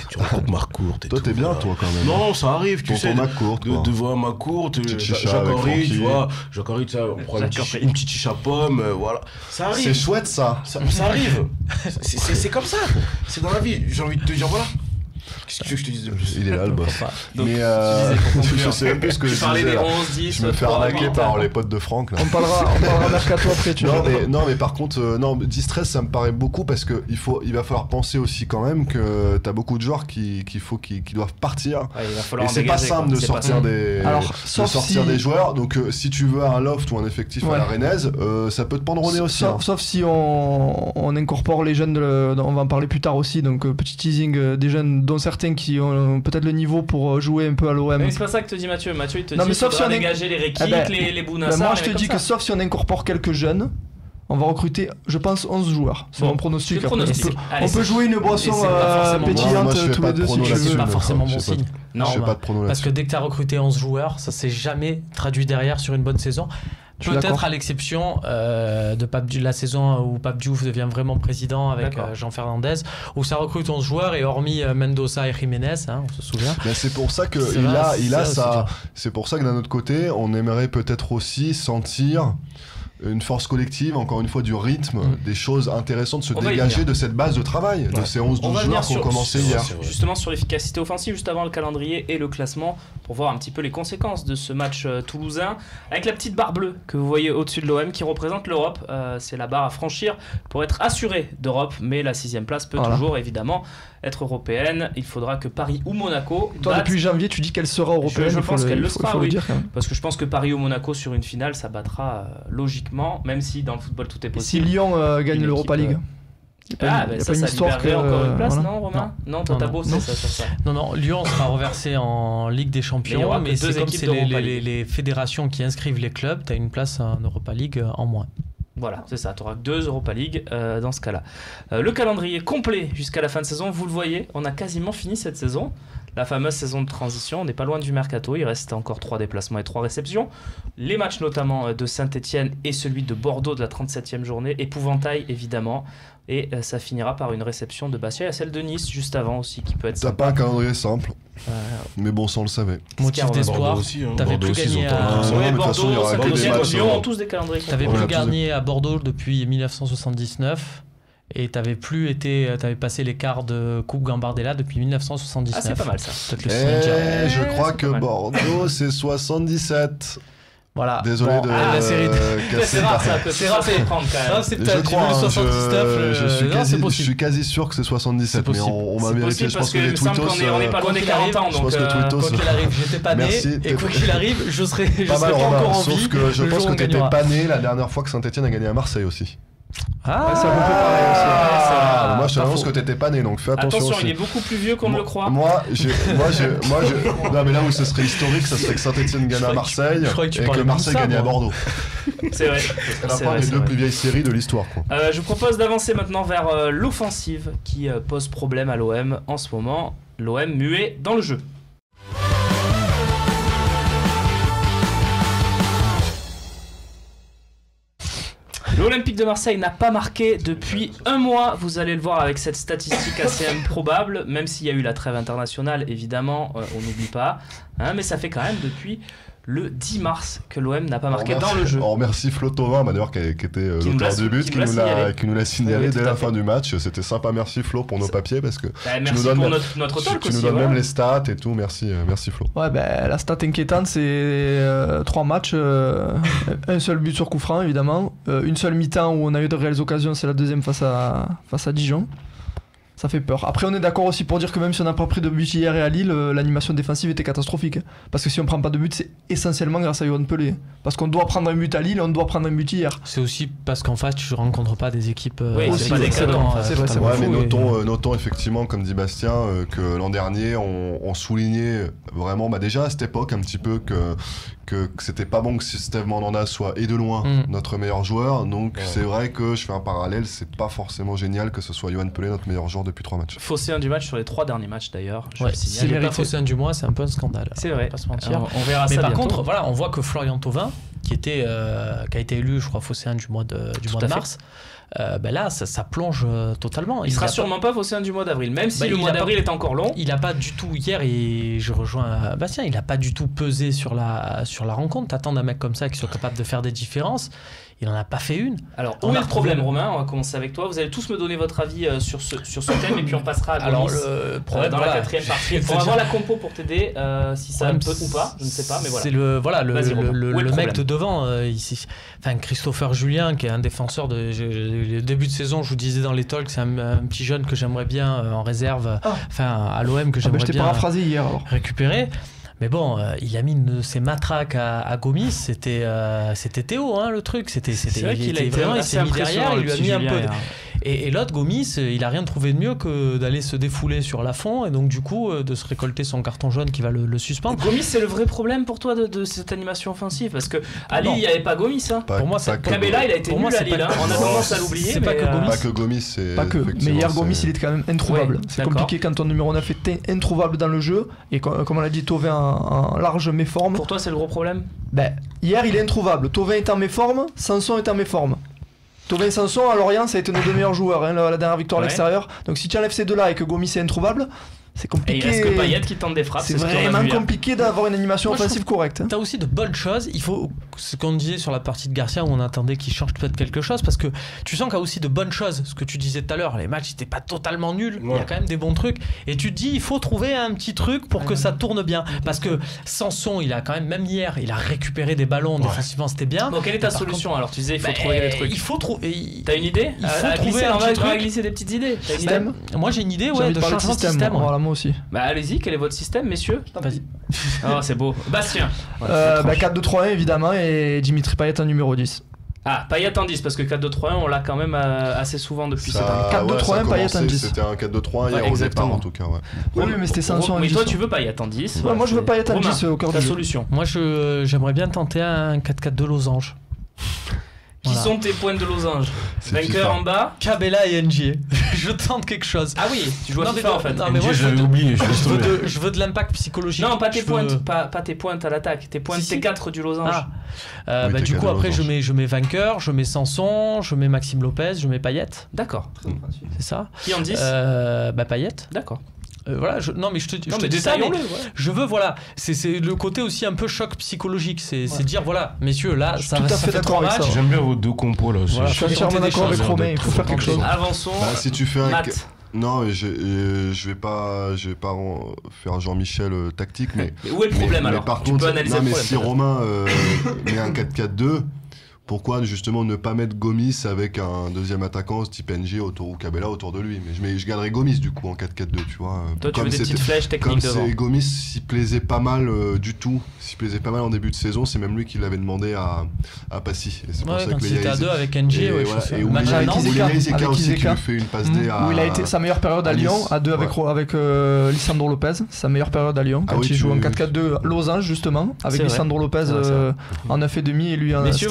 Tu rencontres McCourt. Toi, t'es bien, toi, quand même. Non, ça arrive, tu sais. De voir McCourt, Jacques-Henri, tu vois. Jacques-Henri, on prend une petite chicha pomme, voilà. Ça arrive. C'est chouette, ça. Ça arrive. C'est comme ça. C'est dans la vie. J'ai envie de te dire, voilà. Qu'est-ce que tu veux que je te dise de plus? Il est là le boss. Mais je sais même plus ce que je disais là. Je me fais arnaquer par les potes de Franck là. On parlera mercato après, tu vois. Non mais par contre, 10-13 ça me paraît beaucoup parce que il va falloir penser aussi quand même que t'as beaucoup de joueurs qui doivent partir. Et c'est pas simple de sortir des joueurs. Donc si tu veux un loft ou un effectif à la Rennaise, ça peut te pendre au nez aussi. Sauf si on incorpore les jeunes, on va en parler plus tard aussi, donc petit teasing des jeunes dont certains qui ont peut-être le niveau pour jouer un peu à l'OM. Mais c'est pas ça que te dit Mathieu. Mathieu il te dit qu'il faudra dégager les Rekik, les Bounassar. Moi je te dis que sauf si on incorpore quelques jeunes, on va recruter, je pense, 11 joueurs. C'est mon pronostic. On peut jouer une boisson pétillante tous les deux si tu veux. C'est pas forcément bon signe. Non, parce que dès que tu as recruté 11 joueurs, ça s'est jamais traduit derrière sur une bonne saison. Peut-être à l'exception de la saison où Pape Diouf devient vraiment président avec Jean Fernandez, où ça recrute 11 joueurs et hormis Mendoza et Jiménez, on se souvient. Mais c'est pour ça que c'est pour ça que d'un autre côté, on aimerait peut-être aussi sentir une force collective, encore une fois du rythme, des choses intéressantes se dégager de cette base de travail, de ces 11-12 joueurs qui ont commencé hier. Justement sur l'efficacité offensive, juste avant le calendrier et le classement, pour voir un petit peu les conséquences de ce match toulousain, avec la petite barre bleue que vous voyez au-dessus de l'OM qui représente l'Europe. C'est la barre à franchir pour être assuré d'Europe, mais la 6ème place peut toujours évidemment être européenne. Il faudra que Paris ou Monaco... Toi, depuis janvier, tu dis qu'elle sera européenne. Je pense qu'elle le sera, oui. Parce que je pense que Paris ou Monaco sur une finale, ça battra logiquement, même si dans le football tout est possible. Si Lyon gagne l'Europa League ça libérerait encore une place, non, Romain? Non, toi t'as bossé ça sur ça. Non, Lyon sera reversé en Ligue des Champions, mais c'est comme c'est les fédérations qui inscrivent les clubs, t'as une place en Europa League en moins. Voilà, c'est ça, tu auras 2 Europa League dans ce cas-là. Le calendrier complet jusqu'à la fin de saison, vous le voyez, on a quasiment fini cette saison. La fameuse saison de transition, on n'est pas loin du mercato, il reste encore 3 déplacements et 3 réceptions. Les matchs notamment de Saint-Etienne et celui de Bordeaux de la 37e journée, épouvantail évidemment. Et ça finira par une réception de Bastia et celle de Nice juste avant aussi qui peut être sympa. T'as pas un calendrier simple, mais bon, ça on le savait. Motif d'espoir, t'avais plus gagné à Bordeaux, Saint-Etienne, Lyon ont tous des calendriers. T'avais plus gagné à Bordeaux depuis 1979. Et t'avais passé les quarts de Coupe Gambardella depuis 1979. Ah, c'est pas mal ça. Je crois que Bordeaux c'est 77. Voilà. Désolé de la série c'est rare ça, c'est rare de prendre quand même. C'est peut-être 79. Je suis quasi sûr que c'est 77, mais on va vérifier. Je pense que les tweetos. On n'est pas loin des 40 ans. Quoi qu'il arrive, j'étais pas né. Et quoi qu'il arrive, je serai pas encore en vie. Sauf que je pense que t'étais pas né la dernière fois que Saint-Etienne a gagné à Marseille aussi. Ah, ça vous peut pareil aussi. Moi je t'annonce que t'étais pas né, donc fais attention. Attention, aussi. Il est beaucoup plus vieux qu'on ne le croit. Moi, non mais là où ce serait historique, ça serait que Saint-Etienne gagne à Marseille et que Marseille gagne à Bordeaux. C'est vrai. C'est la fin des 2 plus vieilles séries de l'histoire. Je vous propose d'avancer maintenant vers l'offensive qui pose problème à l'OM en ce moment. L'OM muet dans le jeu. L'Olympique de Marseille n'a pas marqué depuis un mois, vous allez le voir avec cette statistique assez improbable, même s'il y a eu la trêve internationale, évidemment, on n'oublie pas, mais ça fait quand même depuis le 10 mars que l'OM n'a pas marqué dans le jeu. On remercie Flo Thauvin, d'ailleurs, qui était l'auteur du but, qui nous l'a signalé dès la fin du match. C'était sympa, merci Flo pour nos papiers, parce que tu nous donnes notre talk tu aussi. nous donnes même les stats et tout, merci Flo. Ouais, la stat inquiétante, c'est 3 matchs, un seul but sur coup franc évidemment, une seule mi-temps où on a eu de réelles occasions, c'est la deuxième face à Dijon. Ça fait peur. Après, on est d'accord aussi pour dire que même si on n'a pas pris de but hier et à Lille, l'animation défensive était catastrophique. Parce que si on prend pas de but, c'est essentiellement grâce à Yohan Pelé. Parce qu'on doit prendre un but à Lille et on doit prendre un but hier. C'est aussi parce qu'en face, tu ne rencontres pas des équipes. C'est pas des cadeaux. C'est vrai, mais notons effectivement, comme dit Bastien, que l'an dernier, on soulignait vraiment, déjà à cette époque, un petit peu que c'était pas bon que Steve Mandanda soit et de loin notre meilleur joueur. Donc c'est vrai que je fais un parallèle, c'est pas forcément génial que ce soit Yohan Pelé notre meilleur joueur depuis 3 matchs. Faussé un du match sur les 3 derniers matchs d'ailleurs. S'il n'est pas faussé un du mois, c'est un peu un scandale. C'est vrai. Pas se mentir. On verra ça. Mais par bientôt. contre, voilà, on voit que Florian Thauvin, qui a été élu, je crois, faussé un du mois de mars. Là, ça plonge totalement. Il sera sûrement pas faussé un du mois d'avril, même si le mois d'avril est encore long. Il a pas du tout hier, et je rejoins Bastien, il a pas du tout pesé sur la rencontre. T'attends d'un mec comme ça qui soit capable de faire des différences. Il en a pas fait une. Alors, où est le problème, Romain? On va commencer avec toi. Vous allez tous me donner votre avis sur ce thème et puis on passera à Gomis dans la 4e partie. Il faudra voir la compo pour t'aider, si ça peut ou pas, je ne sais pas, mais voilà. C'est le mec de devant ici. Enfin, Christopher Julien, qui est un défenseur le début de saison, je vous disais dans les talks, c'est un petit jeune que j'aimerais bien en réserve, à l'OM que j'aimerais bien paraphrasé hier, alors. Récupérer. Mais bon, il a mis une de ses matraques à Gomis, c'était Théo, le truc. C'est vrai qu'il a été vraiment, il s'est mis derrière, il lui a mis un peu. Et l'autre, Gomis, il a rien trouvé de mieux que d'aller se défouler sur Lafont et donc du coup de se récolter son carton jaune qui va le suspendre. Gomis, c'est le vrai problème pour toi de cette animation offensive, parce que à Lille, il n'y avait pas Gomis. Pour moi, Cabella, il a été nul à Lille. On a tendance à l'oublier. C'est pas que Gomis. Pas que Gomis, c'est. Pas que. Mais hier, Gomis, il était quand même introuvable. C'est compliqué quand ton numéro 9 est introuvable dans le jeu et comme on l'a dit, Thauvin en large méforme. Pour toi, c'est le gros problème? hier il est introuvable. Thauvin est en méforme, Sanson est en méforme. Thauvin et Sanson à Lorient, ça a été nos deux meilleurs joueurs, hein, la dernière victoire à l'extérieur. Donc si tu enlèves ces deux-là et que Gomis est introuvable, c'est compliqué. Et il reste que Payet qui tente des frappes. C'est vraiment compliqué d'avoir une animation offensive correcte. T'as aussi de bonnes choses. Il faut ce qu'on disait sur la partie de Garcia où on attendait qu'il change peut-être quelque chose parce que tu sens qu'il y a aussi de bonnes choses. Ce que tu disais tout à l'heure, les matchs n'étaient pas totalement nuls. Il y a quand même des bons trucs. Et tu te dis, il faut trouver un petit truc pour que ça tourne bien. Parce que Sanson, il a quand même hier, il a récupéré des ballons. Défensivement, c'était bien. Donc quelle est ta solution alors? Tu disais, il faut trouver des trucs. Il faut trouver. T'as une idée? Il faut trouver un petit truc. Glisser des petites ides. Système. Moi j'ai une idée, ouais, de changement de système. Voilà, moi aussi. Bah allez-y, quel est votre système, messieurs? Vas-y. Oh, c'est beau. Bastien. 4-2-3-1 évidemment et Dimitri Payet en numéro 10. Ah, Payet en 10 parce que 4-2-3-1 on l'a quand même assez souvent depuis cette année. 4-2-3-1 Payet en 10. C'était un 4-2-3 hier au départ en tout cas. Oui, mais c'était Sanson en 10. Mais toi tu veux Payet en 10. Ouais, moi je veux Payet en 10 au cœur du jeu. Solution. Moi j'aimerais bien tenter un 4-4-2 losange. Qui sont tes points de losange? Vainqueur en bas, Cabella et NG. Je tente quelque chose. Ah oui, tu joues à FIFA en fait. Non, mais moi j'avais oublié. Je veux de l'impact psychologique. Non, pas tes pointes, pas tes pointes à l'attaque, tes pointes, tes 4 du losange. Oui, du coup après je mets vainqueur, je mets Sanson, je mets Maxime Lopez, je mets Payet. D'accord. C'est ça. Qui en 10? Payet. D'accord. Voilà, non mais je te dis ça, mais je veux c'est le côté aussi un peu choc psychologique, c'est dire voilà messieurs là ça va fait 3 matchs. J'aime bien vos deux compos là. Je suis entièrement d'accord avec Romain, il faut faire quelque chose. Avançons. Si tu fais un Non, je vais pas faire Jean-Michel tactique, mais où est le problème alors? Par contre, si Romain met un 4-4-2, pourquoi justement ne pas mettre Gomis avec un deuxième attaquant type NG ou Cabella autour de lui? Mais je garderais Gomis du coup en 4-4-2, tu vois. Toi tu veux des petites flèches techniques devant. Comme Gomis s'il plaisait pas mal s'il plaisait pas mal en début de saison, c'est même lui qui l'avait demandé à Passy. C'est pour ça que il était à 2 avec NG et Izeka aussi qui lui fait une passe D à... Où il a été sa meilleure période à Lyon, à 2 avec Lisandro Lopez, sa meilleure période à Lyon, quand il joue en 4-4-2 losange justement, avec Lisandro Lopez en 9,5 et lui en... Messieurs,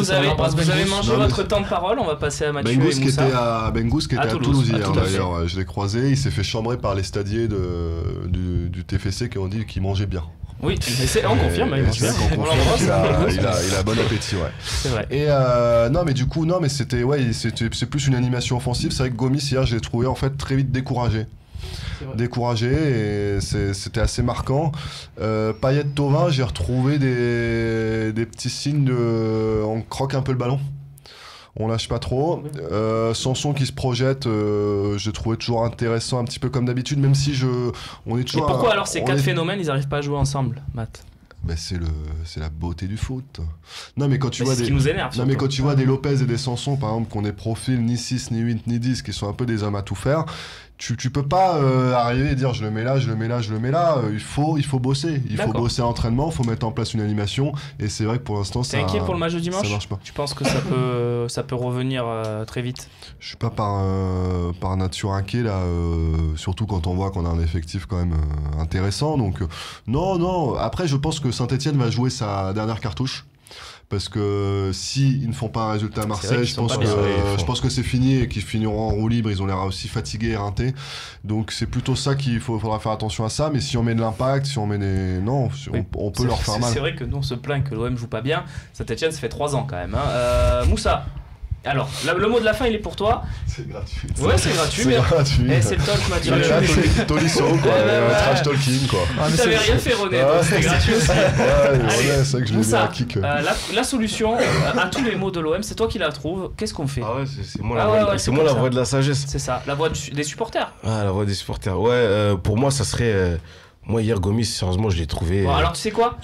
vous avez mangé votre temps de parole, on va passer à Mathieu et Moussa. Bengous qui était à Toulouse hier d'ailleurs, je l'ai croisé, il s'est fait chambrer par les stadiers du TFC qui ont dit qu'il mangeait bien. Oui, on confirme, il mange bien. Il a bon appétit, ouais. C'est vrai. Et c'est plus une animation offensive. C'est vrai que Gomis hier, je l'ai trouvé en fait très vite découragé et c'était assez marquant. Payet Thauvin, j'ai retrouvé des petits signes on croque un peu le ballon, on lâche pas trop. Sanson qui se projette, j'ai trouvé toujours intéressant, un petit peu comme d'habitude, même si on est toujours. Et pourquoi alors ces 4 phénomènes, ils n'arrivent pas à jouer ensemble, Matt? C'est la beauté du foot. Non mais quand tu vois ce qui nous énerve. Non mais quand tu vois des Lopez et des Sanson par exemple, qui ont des profils ni 6 ni 8 ni 10, qui sont un peu des hommes à tout faire, tu peux pas arriver et dire je le mets là. Il faut bosser. Il faut bosser à l'entraînement, il faut mettre en place une animation. Et c'est vrai que pour l'instant T'es inquiet pour le match de dimanche? Ça marche pas. Tu penses que ça peut revenir très vite? Je suis pas par nature inquiet là, surtout quand on voit qu'on a un effectif quand même intéressant. Donc non. Après je pense que Saint-Etienne va jouer sa dernière cartouche. Parce que s'ils ne font pas un résultat à Marseille, je pense que c'est fini et qu'ils finiront en roue libre. Ils ont l'air aussi fatigués et éreintés. Donc c'est plutôt ça faudra faire attention à ça. Mais si on met de l'impact, si on met des... Non, on peut leur faire mal. C'est vrai que nous on se plaint que l'OM joue pas bien. Saint-Etienne, ça fait 3 ans quand même. Moussa, alors le mot de la fin il est pour toi. C'est gratuit. Ouais, c'est gratuit. C'est le talk Mathieu. Tolisso quoi, trash talking quoi. Tu t'avais rien fait René, donc c'était gratuit aussi. Ouais, c'est vrai que je l'ai mis à kick. La solution à tous les mots de l'OM, c'est toi qui la trouves. Qu'est-ce qu'on fait? Ah ouais, c'est moi la voix de la sagesse. C'est ça, la voix des supporters. Ah, la voix des supporters. Ouais, pour moi ça serait... Moi hier Gomis, sérieusement je l'ai trouvé... Bon alors tu sais quoi,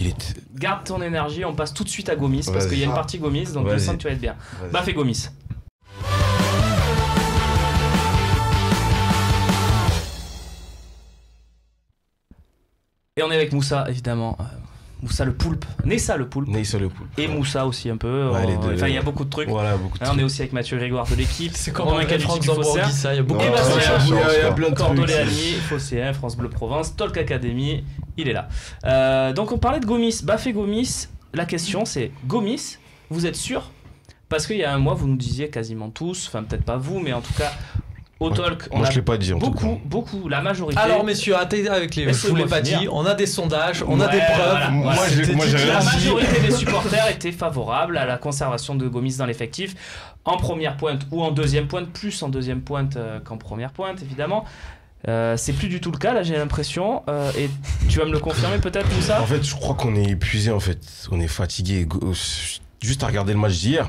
garde ton énergie, on passe tout de suite à Gomis parce qu'il y a une partie Gomis, donc je sens que tu vas être bien. Fais Gomis. Et on est avec Moussa évidemment. Moussa le poulpe, Nessa le poulpe. Et Moussa aussi un peu. Enfin il y a beaucoup de trucs. Voilà, beaucoup de trucs. On est aussi avec Mathieu Grégoire de l'équipe. C'est comme un Franck Zambourgui, ça. Il y a beaucoup de choses. Il y a plein de trucs. Cordoléani, Phocéen, France Bleu Provence, Talk Academy, il est là. Donc on parlait de Gomis, Bafé Gomis. La question c'est Gomis, vous êtes sûr? Parce qu'il y a un mois vous nous disiez quasiment tous, enfin peut-être pas vous, mais en tout cas Au talk, on Moi, a je l'ai pas dit. En tout cas. beaucoup, la majorité. Alors messieurs, attendez avec les. Je Laissez-moi vous l'ai pas finir. dit. On a des sondages, on a Ouais, des preuves. voilà. Moi, j'ai rien La dit. majorité des supporters étaient favorables à la conservation de Gomis dans l'effectif en première pointe ou en deuxième pointe, plus en deuxième pointe qu'en première pointe évidemment. C'est plus du tout le cas là, j'ai l'impression. Et tu vas me le confirmer peut-être tout ça. En fait, je crois qu'on est épuisé, en fait. On est fatigué. Juste à regarder le match d'hier,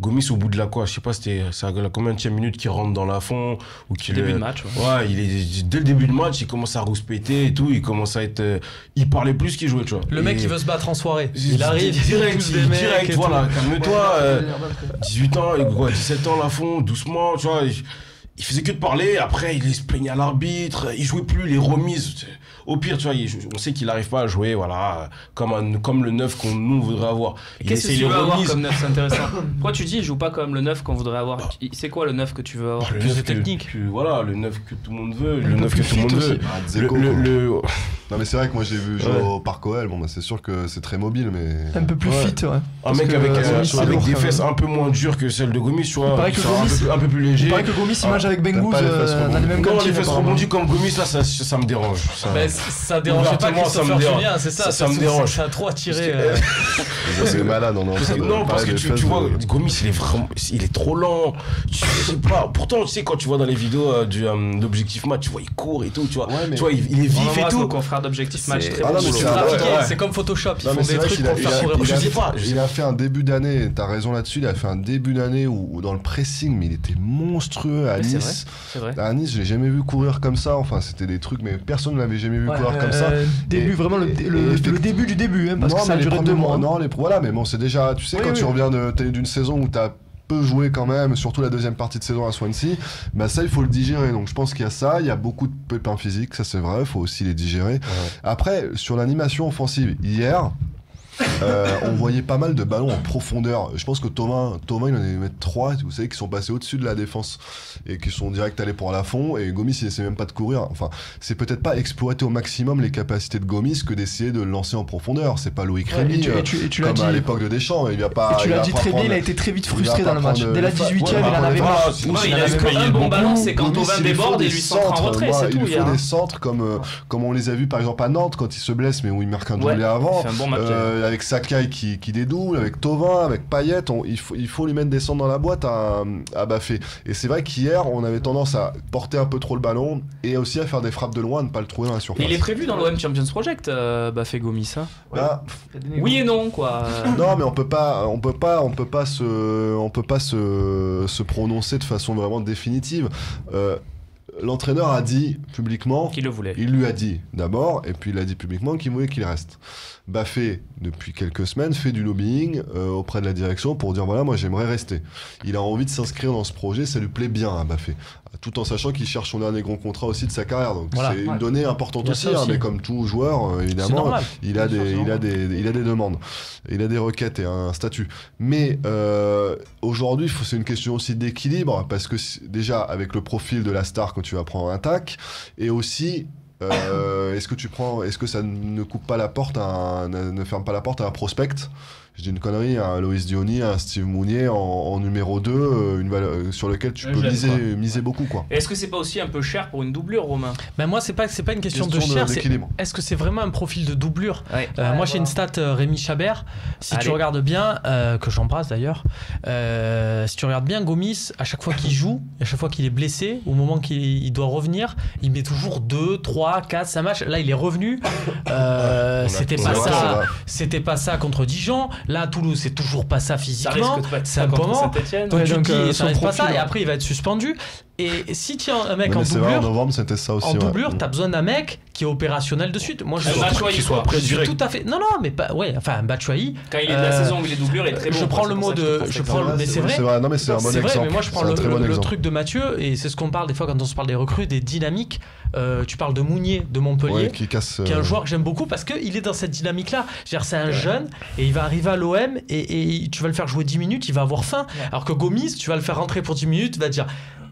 Gomis au bout de la quoi, je sais pas, c'est à la combienième minute qu'il rentre dans la fond ou qu'il Début de match. Ouais, dès le début de match, il commence à rouspéter et tout, il commence à être il parlait plus qu'il jouait, tu vois. Le mec qui veut se battre en soirée, il arrive, direct, il des mecs direct, et voilà, tout. calme-toi, 18 ans, 17 ans à la fond, doucement, tu vois. Il faisait que de parler, après il se plaignait à l'arbitre, il jouait plus, les remises. Au pire, tu vois, on sait qu'il n'arrive pas à jouer, voilà, comme le 9 qu'on nous voudrait avoir. Qu'est-ce que tu veux avoir comme 9, c'est intéressant. Pourquoi tu dis il joue pas comme le 9 qu'on voudrait avoir? C'est quoi le 9 que tu veux avoir? Le Plus 9 de technique. Voilà, le 9 que tout le monde veut, le 9 que tout le monde veut. Dzeko, Non mais c'est vrai que moi j'ai vu jouer au Parc OL, bon bah c'est sûr que c'est très mobile mais... Un peu plus fit, ouais. Un mec avec des fesses un peu moins dures que celles de Gomis, tu vois, Il paraît que Gomis, un peu plus léger. il paraît que Gomis il mange avec Bengouz dans les mêmes Non, cantines. les fesses rebondies comme Gomis, là, ça me dérange. Ça dérangeait pas Christopher Julien, c'est ça. Ça me dérange. Ça a trop attiré. C'est malade, non. Non, parce que tu vois, Gomis, il est trop lent. Je sais pas. Pourtant, tu sais, quand tu vois dans les vidéos d'Objectif Match, tu vois, il court et tout, tu vois. Tu vois, il est vif et tout. Nos confrères d'Objectif Match, très bon. C'est comme Photoshop, ils font des trucs pour faire courir. Je sais pas. Il a fait un début d'année, t'as raison là-dessus, il a fait un début d'année où dans le pressing, mais il était monstrueux à Nice. C'est vrai. À Nice, je l'ai jamais vu courir comme ça. Enfin, c'était des trucs, mais personne ne l'avait jamais vu courir comme ça. Vraiment le début du début, hein, parce que ça a duré 2 mois. Non, voilà, mais bon, c'est déjà, tu sais, quand tu reviens d'une saison où t'as peu joué quand même, surtout la deuxième partie de saison à Swansea, bah ça il faut le digérer. Donc je pense qu'il y a ça, il y a beaucoup de pépins physiques, ça c'est vrai, il faut aussi les digérer. Après, sur l'animation offensive, hier, on voyait pas mal de ballons en profondeur. Je pense que Thomas il en avait mettre 3, vous savez, qui sont passés au-dessus de la défense et qui sont direct allés pour la fond. Et Gomis, il essaie même pas de courir. Enfin, c'est peut-être pas exploiter au maximum les capacités de Gomis que d'essayer de le lancer en profondeur. C'est pas Loïc Rémy, comme à l'époque de Deschamps. Il y a pas. Et tu l'as dit très bien, il a été très vite frustré dans le match. Dès la 18e, il en avait marre. Il a que un bon ballon, c'est quand Thauvin déborde et lui centre en retrait, c'est tout. Il faut des centres comme on les a vus par exemple à Nantes quand il se blesse, mais où il marque un doublé avant. Avec Sakai qui dédouble, avec Thauvin, avec Payet, il faut lui mettre des centres dans la boîte à baffer. Et c'est vrai qu'hier, on avait tendance à porter un peu trop le ballon et aussi à faire des frappes de loin, à ne pas le trouver dans la surface. Il est prévu dans l'OM Champions Project, Bafé Gomis, hein. Oui et non, quoi. Non, mais on peut pas se prononcer de façon vraiment définitive. L'entraîneur a dit publiquement qu'il le voulait. Il lui a dit d'abord, et puis il a dit publiquement qu'il voulait qu'il reste. Bafé, depuis quelques semaines, fait du lobbying auprès de la direction pour dire voilà, moi j'aimerais rester. Il a envie de s'inscrire dans ce projet, ça lui plaît bien à Bafé. Tout en sachant qu'il cherche son dernier grand contrat aussi de sa carrière. Donc c'est une donnée importante aussi, mais comme tout joueur, évidemment, il a des demandes, il a des requêtes et un statut. Mais aujourd'hui, c'est une question aussi d'équilibre, parce que déjà, avec le profil de la star que tu vas prendre un tac, et aussi est-ce que ça ne coupe pas la porte ne ferme pas la porte à un prospect? Je dis une connerie, un Loïs Diony, un Steve Mounier en numéro 2, sur lequel tu peux miser beaucoup, quoi. Est-ce que c'est pas aussi un peu cher pour une doublure, Romain? Ben moi, c'est pas une question de cher, est-ce que c'est vraiment un profil de doublure? Moi, j'ai une stat Rémi Chabert, si tu regardes bien, que j'embrasse d'ailleurs, si tu regardes bien, Gomis, à chaque fois qu'il joue, à chaque fois qu'il est blessé, au moment qu'il doit revenir, il met toujours 2, 3, 4, 5 matchs. Là, il est revenu. C'était pas ça contre Dijon. Là, à Toulouse, c'est toujours pas ça physiquement. C'est un moment. Donc tu dis, ça reste pas ça. Et après, il va être suspendu. Et si tu as un mec en doublure, en novembre, c'était ça aussi. En doublure, t'as besoin d'un mec qui est opérationnel de suite. Moi, je suis tout à fait. Non, mais pas. Ouais, enfin, Batshuayi. Quand il est de la saison où il est doublure, il est très bon. Je prends le mot de. Mais c'est vrai. Non, mais c'est un bon exemple. Mais moi, je prends le truc de Mathieu, et c'est ce qu'on parle des fois quand on se parle des recrues, des dynamiques. Tu parles de Mounier de Montpellier, qui est un joueur que j'aime beaucoup parce qu'il est dans cette dynamique-là. C'est un jeune et il va arriver à l'OM et tu vas le faire jouer 10 minutes, il va avoir faim. Alors que Gomis, tu vas le faire rentrer pour 10 minutes, tu vas dire.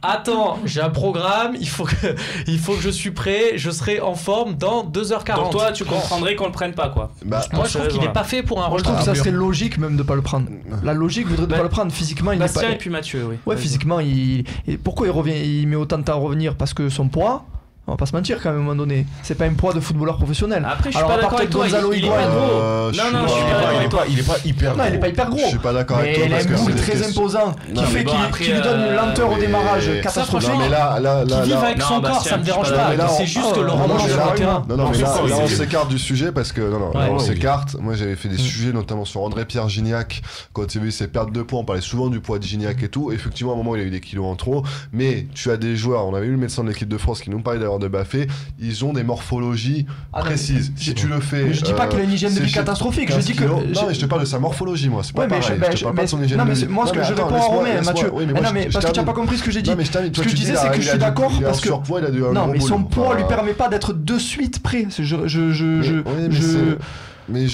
Attends, attends, j'ai un programme, il faut que je suis prêt, je serai en forme dans 2h40. Donc toi, tu comprendrais qu'on le prenne pas, quoi. Moi, je trouve qu'il est pas fait pour un Moi, je rôle. trouve que ça serait logique même de pas le prendre. La logique voudrait de pas le prendre. Physiquement, il n'est Bastien pas. et puis Mathieu, oui. Ouais, physiquement, et pourquoi il met autant de temps à revenir? Parce que son poids. On va pas se mentir quand même à un moment donné. C'est pas un poids de footballeur professionnel. Après, je suis pas d'accord avec toi. Gonzalo Il est pas Higuaín. gros. Non, je suis pas d'accord avec toi. Il est pas hyper Non, il est pas hyper gros. Je suis pas d'accord avec toi Mais il a parce un que boucle c'est très des questions. imposant Non, qui mais fait bon, après, qu'il lui donne une lenteur au mais- démarrage Ça, catastrophique. Non mais là, Qui vivent avec non, son corps, Bastien, ça me dérange je suis pas. là, C'est juste que le non, rendement mais sur là- le terrain. Non, mais Non, là, on c'est- s'écarte du sujet parce que là, Ouais. on Oui. s'écarte. Moi, j'avais fait des sujets notamment sur André-Pierre Gignac quand il y avait eu ses pertes de poids. On parlait souvent du poids de Gignac et tout. Effectivement, à un moment, il a eu des kilos en trop. Mais tu as des joueurs. On avait eu le médecin de l'équipe de France qui nous parlait d'ailleurs de Baffé. Ils ont des morphologies précises. Si tu le fais. Mais je dis pas qu'il a une hygiène de vie catastrophique. Je dis que. Non, mais je te parle de sa morphologie, moi. C'est pas Ouais, mais pareil. Je te parle pas de son hygiène non, de mais vie. moi, ce Non, que mais je attends, réponds à laisse-moi- Romain, laisse-moi- Mathieu. oui, mais Mais moi, non, mais je parce que tu termine. n'as pas compris ce que j'ai dit. Non, mais je t'invite. Ce que je disais, c'est que je suis d'accord parce que. surpoids, il a dû Non, mais son poids lui permet pas d'être de suite prêt.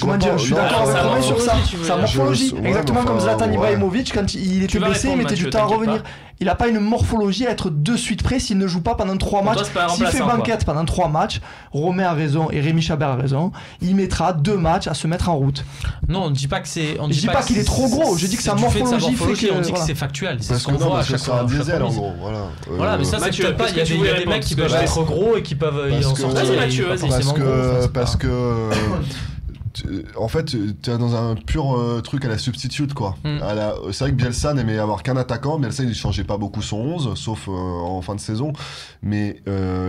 Comment dire, je suis d'accord avec Romain sur ça. Sa morphologie, exactement comme Zlatan Ibrahimovic, quand il était blessé, il mettait du temps à revenir. Il n'a pas une morphologie à être de suite prêt s'il ne joue pas pendant 3 matchs. S'il fait banquette pendant 3 matchs, Romain a raison et Rémi Chabert a raison, il mettra 2 matchs à se mettre en route. Non, on ne dit pas que c'est. Je dis pas qu'il est trop gros, je dis que sa morphologie fait que. On dit que c'est factuel. C'est Parce ce que qu'on voit à c'est chaque fois. un diesel en gros. Voilà, mais ça, c'est Mathieu, peut-être pas. qu'est-ce Il y a des mecs qui peuvent être gros et qui peuvent y en sortir. Vas-y, Mathieu, vas-y. Parce que en fait, tu es dans un pur truc à la substitute, quoi. C'est vrai que Bielsa n'aimait avoir qu'un attaquant. Bielsa, il ne changeait pas beaucoup son 11, sauf en fin de saison. Mais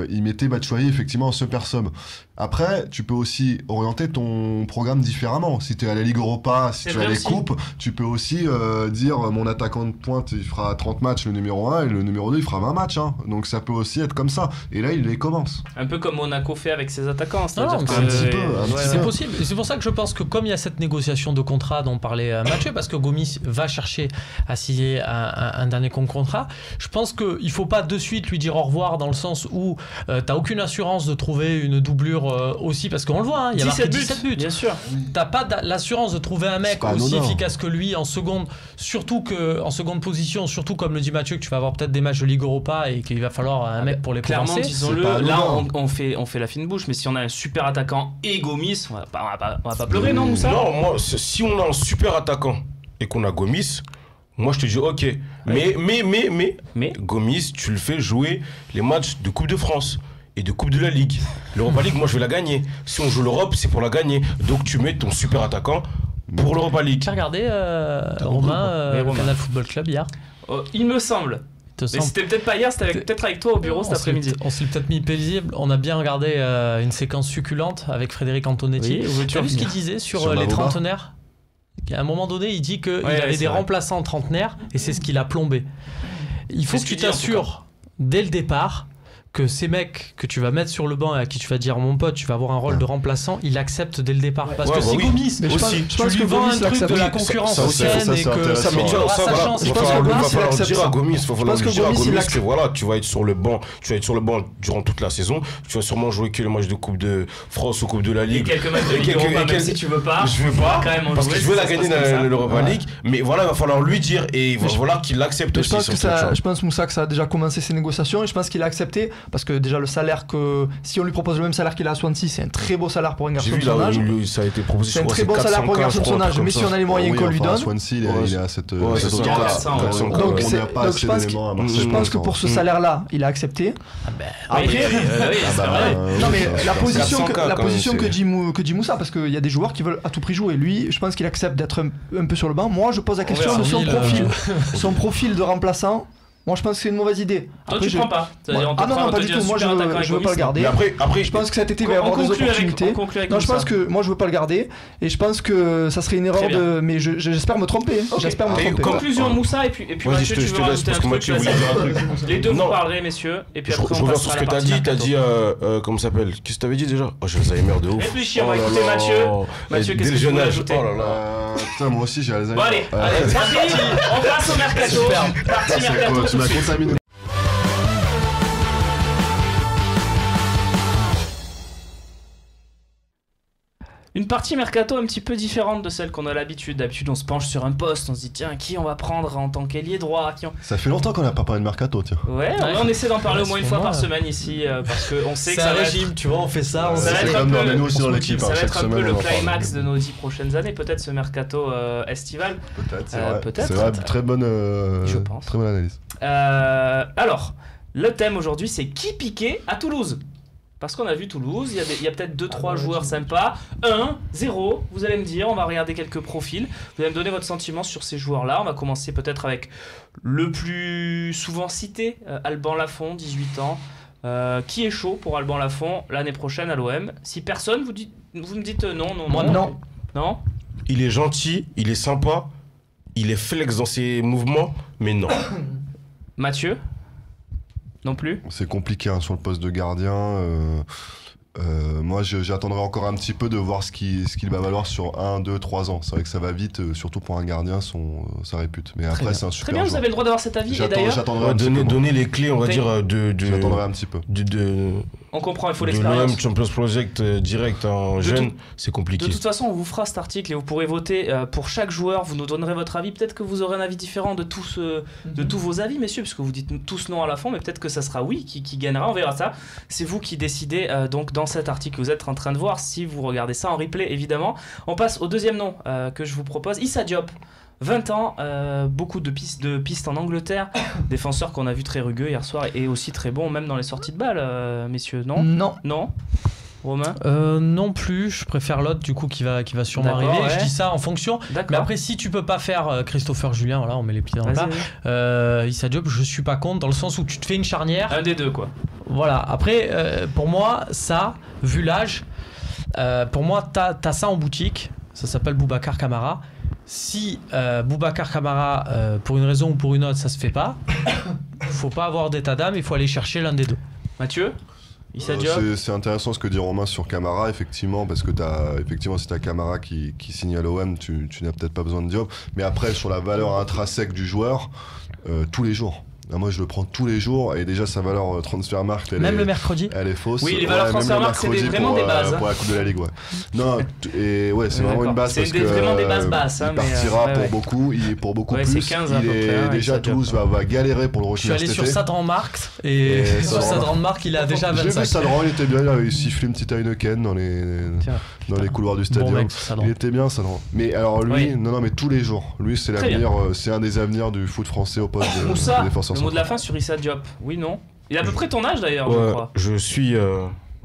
il mettait Batshuayi, effectivement, en super sub. Après, tu peux aussi orienter ton programme différemment. Si tu es à la Ligue Europa, si tu as les coupes, tu peux aussi dire mon attaquant de pointe, il fera 30 matchs, le numéro 1, et le numéro 2, il fera 20 matchs. Hein. Donc ça peut aussi être comme ça. Et là, il les commence. Un peu comme Monaco fait avec ses attaquants. C'est-à-dire un petit peu. C'est possible. C'est pour ça que je pense que comme il y a cette négociation de contrat dont parlait Mathieu, parce que Gomis va chercher à signer un dernier contrat, je pense qu'il ne faut pas de suite lui dire au revoir dans le sens où tu n'as aucune assurance de trouver une doublure aussi, parce qu'on le voit, hein, il y a marqué 17 buts. Bien sûr. Tu n'as pas l'assurance de trouver un mec aussi efficace que lui en seconde, surtout en seconde position, surtout comme le dit Mathieu, que tu vas avoir peut-être des matchs de Ligue Europa et qu'il va falloir un mec pour les clairement, compenser. disons-le, là on fait la fine bouche, mais si on a un super attaquant et Gomis, on va pas pleurer, non, Moussa? Non, moi, si on a un super attaquant et qu'on a Gomis, moi je te dis ok. Mais Gomis, tu le fais jouer les matchs de Coupe de France et de Coupe de la Ligue. L'Europa League, moi je vais la gagner. Si on joue l'Europe, c'est pour la gagner. Donc tu mets ton super attaquant pour l'Europa League. Tu as regardé Romain, Canal Football Club hier? Il me semble. Mais c'était peut-être pas hier, c'était peut-être avec toi au bureau cet après-midi. On s'est peut-être mis paisible. On a bien regardé une séquence succulente avec Frédéric Antonetti. Tu as vu ce qu'il disait sur les trentenaires? À un moment donné, il dit qu'il avait des remplaçants trentenaires et c'est ce qu'il a plombé. Il faut que tu t'assures dès le départ que ces mecs que tu vas mettre sur le banc et à qui tu vas dire mon pote tu vas avoir un rôle de remplaçant, il accepte dès le départ parce que si Gomis aussi tu lui vends un truc de la concurrence saine et que ça aura sa chance. Je pense que Gomis il accepte ça. Je pense que Gomis que voilà, tu vas être sur le banc durant toute la saison, tu vas sûrement jouer que le match de Coupe de France ou Coupe de la Ligue et quelques matchs de Ligue Europa, même si tu veux pas. Je veux pas parce que je veux la gagner dans l'Europa League, mais voilà, il va falloir lui dire et il va falloir qu'il l'accepte aussi. Je pense Moussa que ça a déjà commencé ses négociations et je pense qu'il a accepté. Parce que déjà le salaire si on lui propose le même salaire qu'il a à Swansea, c'est un très beau salaire pour un garçon de son âge. Ça a été proposé. C'est un très beau salaire pour un garçon de son âge, mais si on a les moyens qu'on lui donne. Swansea, il est à cette. Donc je pense que pour ce salaire-là, il a accepté. Après, non mais la position que dit Moussa, parce qu'il y a des joueurs qui veulent à tout prix jouer. Lui, je pense qu'il accepte d'être un peu sur le banc. Moi, je pose la question de son profil de remplaçant. Moi je pense que c'est une mauvaise idée. Toi tu prends pas. Non, pas du tout. Moi je veux pas le garder. Après, je pense que cet été il va y avoir des opportunités. Non, je pense que moi je veux pas le garder et je pense que ça serait une erreur de. Mais j'espère me tromper. Conclusion Moussa et puis Mathieu, tu veux rajouter un truc. Les deux vous parlerez messieurs et puis après on reviens sur ce que t'as dit. T'as dit comment ça s'appelle? Qu'est-ce que t'avais dit déjà? Oh, j'ai Alzheimer de ouf. Réfléchis, on va écouter Mathieu. Mathieu, qu'est-ce que tu veux ajouter? Oh là là. Putain, moi aussi j'ai Alzheimer. Bon allez, on passe au mercato. Parti mercato. Tu m'as contaminé. Une partie mercato un petit peu différente de celle qu'on a l'habitude. D'habitude, on se penche sur un poste, on se dit tiens, qui on va prendre en tant qu'ailier droit Ça fait longtemps qu'on n'a pas parlé de mercato, tiens. Ouais, on essaie d'en parler au moins une fois par semaine ici, parce qu'on sait que c'est ça un va régime, tu vois, on fait ça. Ça va être un peu, nous aussi dans l'équipe, ça va chaque être un peu semaine, le on en parle. climax de nos 10 prochaines années, peut-être ce mercato estival. Peut-être, c'est vrai. peut-être. C'est vrai, très bonne, Je pense. très bonne analyse. Alors, le thème aujourd'hui, c'est qui piquer à Toulouse? Parce qu'on a vu Toulouse, il y a peut-être 2-3 joueurs sympas. 1-0, vous allez me dire, on va regarder quelques profils. Vous allez me donner votre sentiment sur ces joueurs-là. On va commencer peut-être avec le plus souvent cité, Alban Lafont, 18 ans. Qui est chaud pour Alban Lafont l'année prochaine à l'OM? Si personne, vous me dites non. Moi, non. Non? Il est gentil, il est sympa, il est flex dans ses mouvements, mais non. Mathieu? Non plus? C'est compliqué sur le poste de gardien. Moi, j'attendrai encore un petit peu de voir ce qu'il va valoir sur 1, 2, 3 ans. C'est vrai que ça va vite, surtout pour un gardien, sa répute. Mais après, c'est un super Très bien, joueur. vous avez le droit d'avoir cet avis. Et d'ailleurs, J'attendrai un petit peu. Donner les clés, on va dire, J'attendrai un petit peu. on comprend, il faut de l'expérience. l'OM Champions Project direct en jeune, c'est compliqué. De toute façon, on vous fera cet article et vous pourrez voter pour chaque joueur. Vous nous donnerez votre avis. Peut-être que vous aurez un avis différent de tous vos avis, messieurs, puisque vous dites tous non à la fin, mais peut-être que ça sera oui qui gagnera. On verra ça. C'est vous qui décidez donc dans cet article que vous êtes en train de voir, si vous regardez ça en replay, évidemment. On passe au deuxième nom que je vous propose, Issa Diop. 20 ans, beaucoup de pistes en Angleterre, défenseur qu'on a vu très rugueux hier soir et aussi très bon même dans les sorties de balles, messieurs, non? Non. Romain? Non plus, je préfère l'autre du coup qui va sûrement D'accord, arriver. ouais. Je dis ça en fonction. Mais après, si tu peux pas faire Christopher Julien, voilà, on met les pieds dans le plat. Issa Diop, je suis pas contre dans le sens où tu te fais une charnière. Un des deux, quoi. Voilà. Après, pour moi, ça, vu l'âge, pour moi, t'as ça en boutique. Ça s'appelle Boubacar Kamara. Si Boubacar Kamara, pour une raison ou pour une autre, ça se fait pas, faut pas avoir d'état d'âme, il faut aller chercher l'un des deux. Mathieu? C'est intéressant ce que dit Romain sur Camara, effectivement, parce que si t'as Camara qui signe à l'OM, tu n'as peut-être pas besoin de Diop. Mais après, sur la valeur intrinsèque du joueur, tous les jours. Moi, je le prends tous les jours et déjà sa valeur Transfermarkt, le mercredi. Elle est fausse. Oui, les valeurs Transfermarkt, c'est vraiment des bases. Pour la Coupe de la Ligue, ouais. Non, c'est vraiment une base parce que vraiment des bases basses. Il partira pour beaucoup, pour beaucoup plus. C'est 15 à peu près. Déjà, Toulouse va galérer pour le retenir. Je suis allé sur Sadranmarkt et sur Sadranmarkt, il a déjà 25. J'ai vu Sadran, il était bien, il avait sifflé une petite Heineken dans les couloirs du stadium. Il était bien, Sadran. Mais alors lui, non, mais tous les jours. Lui, c'est l'avenir, c'est un des avenirs du foot français au poste de défenseur. Le mot de la fin sur Issa Diop. Oui, non? Il a à peu près ton âge d'ailleurs, je crois. Je suis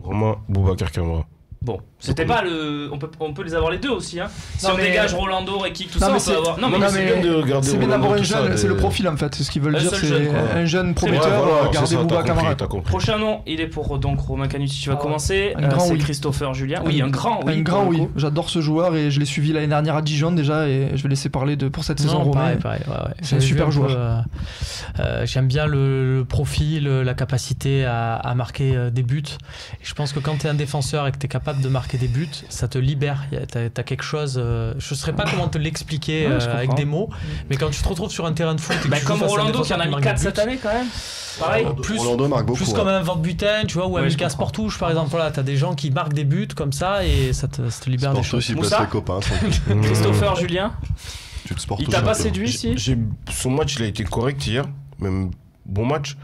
Romain Boubacar Kamara. Bon, c'était pas le. On peut les avoir les deux aussi, hein. Si on dégage Rolando, Rekik, tout ça, on peut avoir. Non, mais c'est bien de regarder. C'est bien d'avoir un jeune, c'est le profil en fait. C'est ce qu'ils veulent dire, c'est un jeune prometteur. Regardez Boubacar Kamara. Prochain nom, il est pour donc Romain Canuti. Tu vas commencer. Un grand c'est oui. Christopher Julien. Oui, un grand oui. Un grand oui. J'adore ce joueur et je l'ai suivi l'année dernière à Dijon déjà et je vais laisser parler pour cette saison. Romain. Pareil. C'est un super joueur. J'aime bien le profil, la capacité à marquer des buts. Et je pense que quand tu es un défenseur et que tu es capable de marquer des buts, ça te libère. T'as quelque chose. Je ne saurais pas comment te l'expliquer avec des mots, mais quand tu te retrouves sur un terrain de foot. Comme Rolando qui en a mis 4 cette année quand même. Pareil. Rolando marque beaucoup. Plus comme un Van Buiten, tu vois, ou un Mika Sportouche par exemple. Voilà, t'as des gens qui marquent des buts comme ça et ça te libère des choses. Il place les copains. Christopher Julien. Il t'a pas séduit ici? Son match, il a été correct hier, même bon match.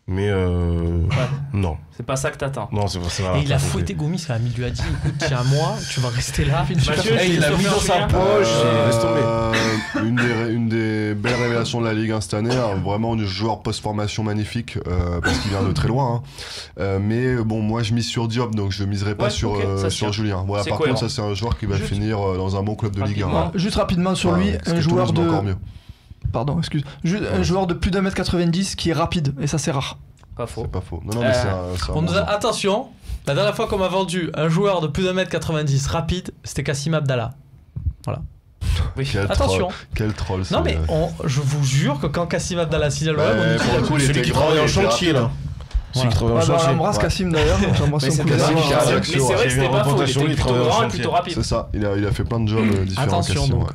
Mais non. C'est pas ça que t'attends. Non, c'est pas ça. Et il a fouetté Gomis, il lui a dit écoute, tiens, moi, tu vas rester là. Il l'a mis dans sa poche. Laisse tomber. Une des belles révélations de la Ligue 1 cette année, vraiment un joueur post-formation magnifique, parce qu'il vient de très loin. Mais bon, moi je mise sur Diop, donc je miserai pas sur Julien. Voilà, par contre, ça c'est un joueur qui va finir dans un bon club de Ligue 1. Juste rapidement sur lui, un joueur de. Pardon, excuse. Un joueur de plus d'1m90 qui est rapide, et ça c'est rare. Pas faux. C'est pas faux. Non, mais c'est attention, la dernière fois qu'on m'a vendu un joueur de plus d'1m90 rapide, c'était Kassim Abdallah. Voilà. Oui. Attention. Quel troll. Non mais je vous jure que quand Kassim Abdallah signe le on dit celui qui travaille en chantier là. On embrasse Kassim d'ailleurs. Mais c'est vrai que c'était pas faux. Il était plutôt grand et plutôt rapide. C'est ça. Il a fait plein de jobs différents. Attention donc.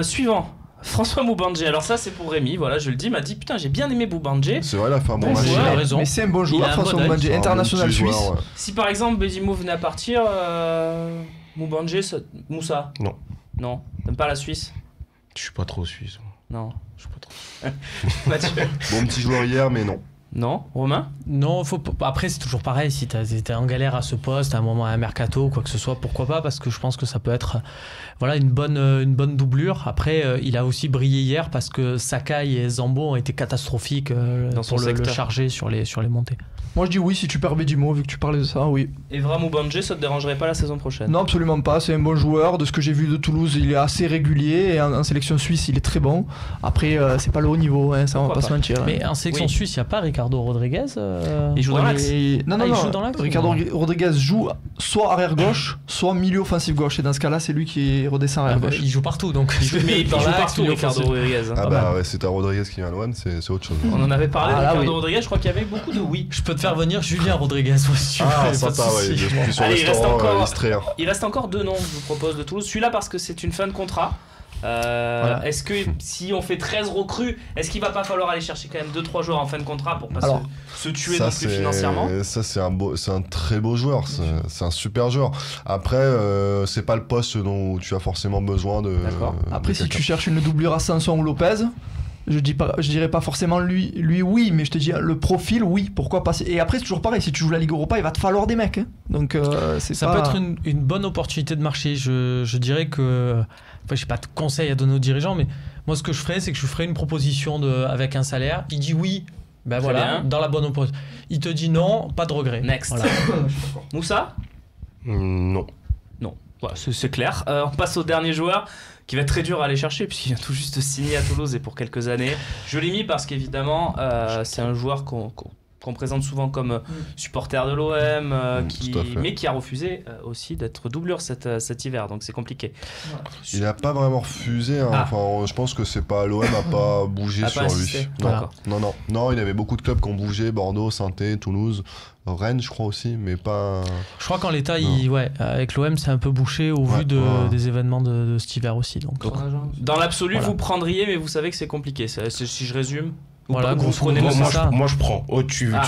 Suivant. François Moubandje, alors ça c'est pour Rémi, voilà, je le dis, il m'a dit putain j'ai bien aimé Moubandje. C'est vrai, il a fait un bon Bon match. joueur. Il a raison. Mais c'est un bon Il a joueur, un François bon œil. Moubandje, C'est un bon international petit suisse. joueur, ouais. Si par exemple Bézimou venait à partir, Moubandje, Moussa. Non. Non, t'aimes pas la Suisse? Je suis pas trop suisse. Non. Je suis pas trop. Mathieu? Bon petit joueur hier, mais non. Non, Romain? Non, après c'est toujours pareil, si t'es en galère à ce poste, à un moment à un mercato ou quoi que ce soit, pourquoi pas, parce que je pense que ça peut être voilà, une bonne doublure. Après, il a aussi brillé hier parce que Sakai et Zambo ont été catastrophiques Dans son pour le secteur. charger sur les montées. Moi je dis oui si tu perds Bédimo, vu que tu parlais de ça, oui. Evra Moubandje, ça te dérangerait pas la saison prochaine? Non, absolument pas. C'est un bon joueur. De ce que j'ai vu de Toulouse, il est assez régulier. Et en sélection suisse, il est très bon. Après, c'est pas le haut niveau, hein, ça on va Pourquoi pas se mentir. hein. Mais en sélection Oui. suisse, il n'y a pas Ricardo Rodriguez Il joue dans Ouais, l'axe. mais- Non, non, il non. joue dans l'axe, Ricardo ou- Rodriguez joue soit arrière gauche, soit milieu offensif gauche. Et dans ce cas-là, c'est lui qui redescend arrière gauche. Il joue partout, donc Mais il joue dans l'axe, partout, milieu Ricardo offensif. Rodriguez. hein. Ah Pas bah mal. ouais, c'est un Rodriguez qui vient à l'OM, c'est autre chose. On en avait parlé Ah, de là, Ricardo oui. Rodriguez, je crois qu'il y avait beaucoup de oui. Je peux te faire venir Julien Rodriguez aussi. Ah, sympa, ouais, il est plus sur le Allez, il reste restaurant, encore- Istréen. Il reste encore 2 noms que je vous propose de Toulouse. Celui-là parce que c'est une fin de contrat. Voilà. Est-ce que si on fait 13 recrues, est-ce qu'il va pas falloir aller chercher quand même 2-3 joueurs en fin de contrat pour pas Alors, se tuer non plus financièrement? Ça c'est un très beau joueur, c'est un super joueur. Après, c'est pas le poste dont tu as forcément besoin de. D'accord. Après, de si tu quelqu'un. cherches une doublure à Sanson ou Lopez, je dirais pas forcément lui oui, mais je te dis le profil oui, pourquoi pas. Et après c'est toujours pareil, si tu joues la Ligue Europa, il va te falloir des mecs, hein. Donc c'est Ça pas... peut être une bonne opportunité de marché. Je dirais que. Enfin, je n'ai pas de conseils à donner aux dirigeants, mais moi, ce que je ferais, c'est que je ferais une proposition avec un salaire. Il dit oui, ben Très voilà, bien. dans la bonne opposition. Il te dit non, pas de regret. Next. Voilà. Moussa? Non. Non. Voilà, c'est clair. On passe au dernier joueur qui va être très dur à aller chercher puisqu'il vient tout juste de signer à Toulouse et pour quelques années. Je l'ai mis parce qu'évidemment, c'est un joueur qu'on présente souvent comme supporter de l'OM, tout à fait. mais qui a refusé aussi d'être doublure cet hiver, donc c'est compliqué. Il a pas vraiment refusé. Hein. Ah. Enfin, je pense que c'est pas l'OM a pas bougé A sur pas lui. insisté. Non. D'accord. Non, il y avait beaucoup de clubs qui ont bougé, Bordeaux, Saint-Étienne, Toulouse, Rennes, je crois aussi, mais pas. Je crois qu'en l'état, avec l'OM, c'est un peu bouché au Ouais, vu des événements de cet hiver aussi. Donc, Dans l'absolu, Voilà. vous prendriez, mais vous savez que c'est compliqué. Si je résume, Voilà, vous grosso prenez modo, le c'est ça. Moi je prends. Oh,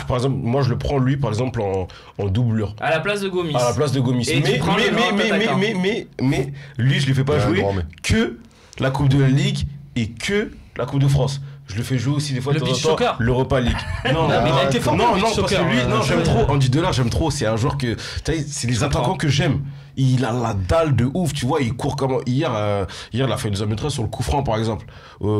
par exemple, moi je le prends lui par exemple en doublure. à la place de Gomis. À la place de Gomis. Et tu prends le grand attaquant. Mais lui je le fais pas Ouais, jouer grand, mais- que la Coupe de la Ligue et que la Coupe de France. Je le fais jouer aussi des fois Le de temps en beach temps, soccer. l'Europa League. Non, mais il a été fort, non, le beach parce que soccer, lui, non, j'aime ouais. trop. Andy Delors, j'aime trop. C'est un joueur que, tu sais, c'est les attaquants que j'aime. Il a la dalle de ouf, tu vois. Il court comme hier, il a fait une maîtresse sur le coup franc par exemple,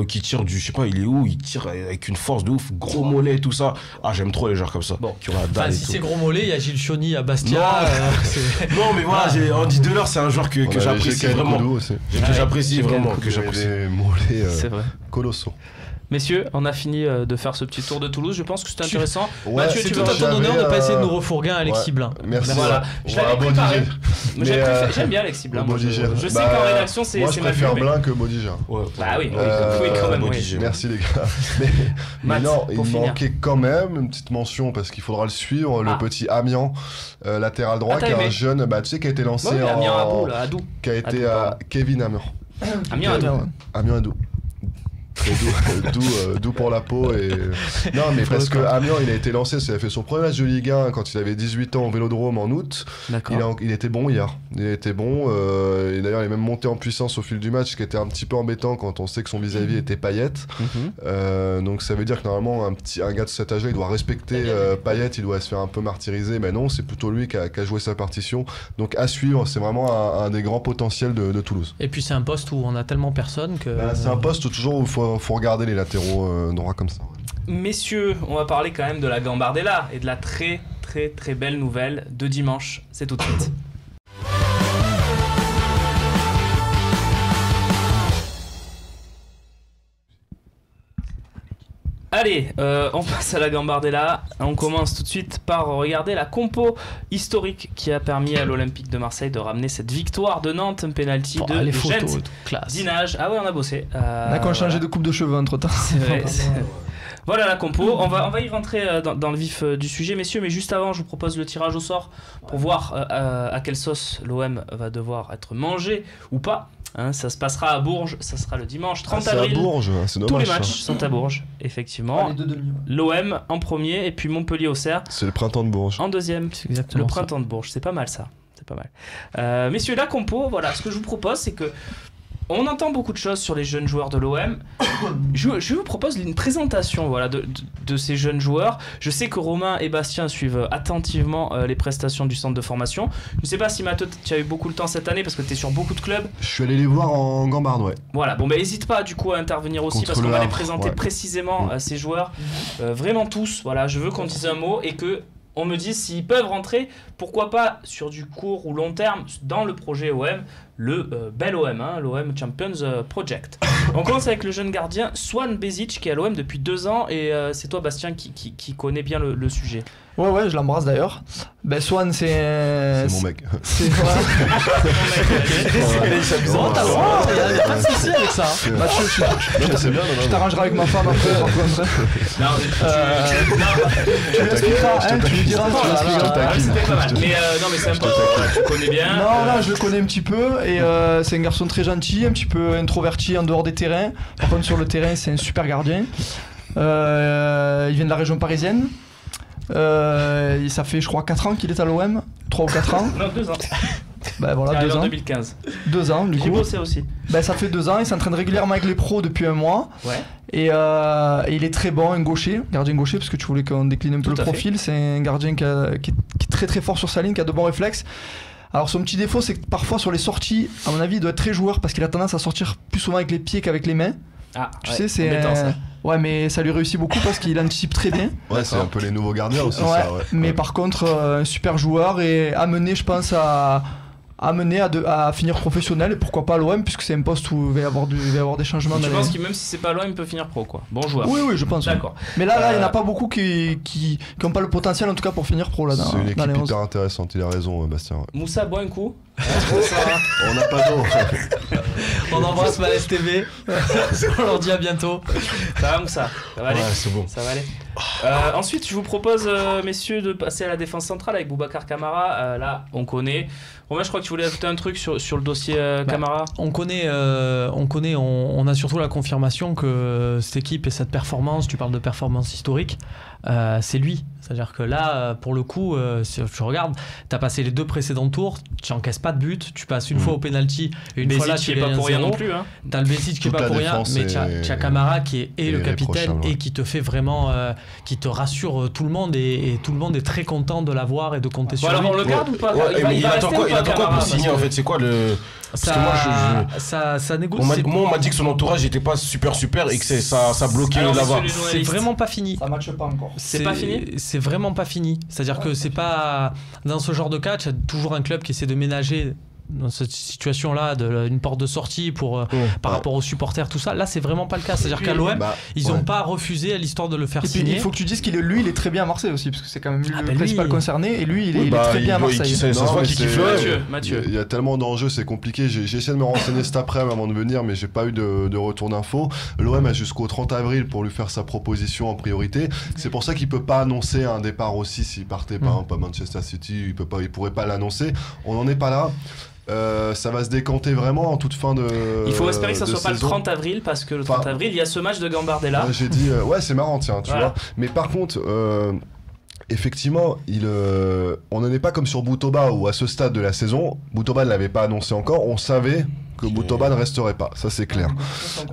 qui tire je sais pas, il est où, il tire avec une force de ouf, gros mollet et tout ça. Ah, j'aime trop les joueurs comme ça, Bon. qui ont la enfin, dalle. si et c'est tout. gros mollet, il y a Gilles Chioni à Bastia. Non. Non, mais voilà, Andy Delors, c'est un joueur que On avait j'apprécie Jekyll vraiment. Koudou aussi. Que j'apprécie vraiment, que Il y avait j'apprécie. des mollets C'est vrai. colossaux. Messieurs, on a fini de faire ce petit tour de Toulouse. Je pense que c'était intéressant. Ouais, Mathieu, C'est tu tout veux à ton honneur de pas essayer de nous refourguer un Alexis ouais. Blin. Merci. Voilà. Je l'avais préparé. Mais, J'aime bien Alexis Blin. moi, Bodiger. Je sais qu'en rédaction, c'est Moi, je mal vu, préfère mais- Blin que Bodiger. Ouais. Bah oui, oui, quand même. Bodiger. Oui. Merci les gars. Mais Matt, non, pour il finir. manquait quand même une petite mention parce qu'il faudra le suivre, le Ah. petit Amiens, latéral droit, Ah, t'as qui est aimé un jeune, tu sais, qui a été lancé Ouais, Amiens en... Abou, là, Adou. qui a été Adou, à pardon. Kevin Amiens. Amiens Adou. Amiens Adou. Doux pour la peau et non mais parce que Amiens il a été lancé, il a fait son premier match de Ligue 1 quand il avait 18 ans au Vélodrome en août. D'accord. Il était bon hier. Il était bon et d'ailleurs il est même monté en puissance au fil du match, ce qui était un petit peu embêtant quand on sait que son vis-à-vis était Payet. Donc ça veut dire que normalement un gars de cet âge-là il doit respecter Payet, il doit se faire un peu martyriser, mais non, c'est plutôt lui qui a joué sa partition. Donc à suivre, c'est vraiment un des grands potentiels de Toulouse. Et puis c'est un poste où on a tellement personne que. C'est un poste toujours où il faut regarder les latéraux droits comme ça. Messieurs, on va parler quand même de la Gambardella et de la très très très belle nouvelle de dimanche. C'est tout de suite. Allez, on passe à la Gambardella. On commence tout de suite par regarder la compo historique qui a permis à l'Olympique de Marseille de ramener cette victoire de Nantes, un penalty de les photos Gens et tout, classe. Dinage. Ah ouais, on a bossé. On a qu'on a changé de coupe de cheveux entre temps. C'est vrai. Voilà la compo. On va y rentrer dans le vif du sujet, messieurs. Mais juste avant, je vous propose le tirage au sort pour voir à quelle sauce l'OM va devoir être mangé ou pas. Hein, ça se passera à Bourges, ça sera le dimanche 30 avril. C'est à Bourges, c'est dommage. Tous les matchs sont à Bourges, effectivement. Les deux demi. L'OM en premier et puis Montpellier-Auxerre C'est le printemps de Bourges. en deuxième. C'est exactement Le ça. printemps de Bourges, c'est pas mal ça. C'est pas mal. Messieurs, la compo, voilà, ce que je vous propose, c'est que on entend beaucoup de choses sur les jeunes joueurs de l'OM. Je vous propose une présentation voilà, de ces jeunes joueurs. Je sais que Romain et Bastien suivent attentivement les prestations du centre de formation. Je ne sais pas si Matteo, tu as eu beaucoup le temps cette année parce que tu es sur beaucoup de clubs. Je suis allé les voir en Gambarde, ouais. Voilà, bon, n'hésite pas du coup à intervenir aussi Contre parce qu'on le va les Havre, présenter ouais. précisément ces joueurs. Vraiment tous. Voilà, je veux qu'on dise un mot et que on me dise s'ils peuvent rentrer, pourquoi pas sur du court ou long terme dans le projet OM, le bel OM, hein, l'OM Champions Project. On commence avec le jeune gardien Swan Bezic qui est à l'OM depuis 2 ans et c'est toi Bastien qui connais bien le sujet. Ouais, je l'embrasse d'ailleurs. Ben Swan, C'est mon mec. c'est C'est amusant, t'as le droit, y a pas de souci avec ça. Mathieu, C'est bien, je t'arrangerai avec ma femme après. par contre. Tu lui expliqueras, hein, tu lui diras. C'était pas mal. Mais non mais c'est un pote, tu connais bien. Non, je le connais un petit peu et c'est un garçon très gentil, un petit peu introverti en dehors des terrains. Par contre, sur le terrain, c'est un super gardien. Il vient de la région parisienne. Ça fait, je crois, 4 ans qu'il est à l'OM. 3 ou 4 ans. Non, 2 ans. Ben voilà, Il est 2 en ans. 2015. 2 ans, du J'ai coup. bossé aussi. Ben, ça fait 2 ans. Il s'entraîne régulièrement avec les pros depuis 1 mois. Ouais. Et il est très bon, un gaucher, gardien gaucher, parce que tu voulais qu'on décline un peu Tout le à profil. C'est un gardien qui est très très fort sur sa ligne, qui a de bons réflexes. Alors son petit défaut, c'est que parfois sur les sorties, à mon avis, il doit être très joueur parce qu'il a tendance à sortir plus souvent avec les pieds qu'avec les mains. Ah, Tu ouais, sais, c'est embêtant, ça. ouais, mais ça lui réussit beaucoup parce qu'il anticipe très bien. Ouais, c'est un peu les nouveaux gardiens aussi, Ouais, ça, ouais. mais Ouais. par contre, un super joueur et amené, je pense, à finir professionnel et pourquoi pas à l'OM puisque c'est un poste où il va y avoir des changements. Tu dans penses les- que même si c'est pas loin, il peut finir pro quoi. Bon joueur. Oui, je pense. D'accord. Mais là, il n'y en a pas beaucoup qui n'ont pas le potentiel en tout cas pour finir pro là. C'est une dans équipe les 11. hyper intéressante, il a raison, Bastien. Ouais. Moussa boit un coup. On n'a pas d'eau. On embrasse Malaise TV. On leur dit à bientôt. Ça va Moussa. Ça va aller. Ouais, c'est bon. Ça va aller. Ensuite, je vous propose, messieurs, de passer à la défense centrale avec Boubacar Kamara. Là, on connaît. Romain, je crois que tu voulais ajouter un truc sur le dossier Kamara. On a surtout la confirmation que cette équipe et cette performance, tu parles de performance historique, c'est lui. C'est-à-dire que là, pour le coup, si tu regardes, tu as passé les 2 précédents tours, tu n'encaisses pas de but, tu passes une fois au penalty et une fois là, Bézic tu qui est pas gagnes pour rien 1-0. non plus. Hein. T'as le Bézic qui est Toute pas la pour rien, défense mais est- tu as Kamara qui est le capitaine irréprochable, ouais. et qui te fait vraiment, qui te rassure tout le monde et tout le monde est très content de l'avoir et de compter Bon, sur alors lui. on le garde ou pas? Ouais, mais il va attend rester quoi, ou il pas, attend quoi Kamara, pour signer en fait? C'est quoi le. Parce que moi, ça négocie. moi, on m'a dit que son entourage n'était pas super et que ça bloquait Alors, là-bas. monsieur les C'est journalistes. vraiment pas fini. Ça matche pas encore. C'est pas fini. C'est vraiment pas fini. C'est-à-dire que c'est pas dans ce genre de cas, tu as toujours un club qui essaie de ménager dans cette situation-là une porte de sortie pour par rapport aux supporters, tout ça. Là, c'est vraiment pas le cas. C'est-à-dire qu'à l'OM, ils ont pas refusé à l'histoire de le faire Et puis signer. il faut que tu dises qu'il est lui, il est très bien à Marseille aussi parce que c'est quand même lui le ben principal lui- concerné et lui il est, Oui, il est très bien à Marseille. Ça se Non, voit mais qu'il c'est- kiffe le Mathieu. Il y a tellement d'enjeux, c'est compliqué. J'ai essayé de me renseigner cet après-midi avant de venir, mais j'ai pas eu de retour d'infos. L'OM a jusqu'au 30 avril pour lui faire sa proposition en priorité. C'est pour ça qu'il peut pas annoncer un départ aussi s'il partait par exemple à Manchester City. Il pourrait pas l'annoncer. On n'en est pas là. Ça va se décanter vraiment en toute fin de. Il faut espérer que ça de soit pas le saison. 30 avril parce que le 30 Enfin, avril, il y a ce match de Gambardella. Ouais, j'ai dit, ouais, c'est marrant, tiens, tu Voilà. vois. Mais par contre, effectivement, on n'en est pas comme sur Boutoba où à ce stade de la saison, Boutoba ne l'avait pas annoncé encore, on savait que Boutoba ne resterait pas, ça c'est clair.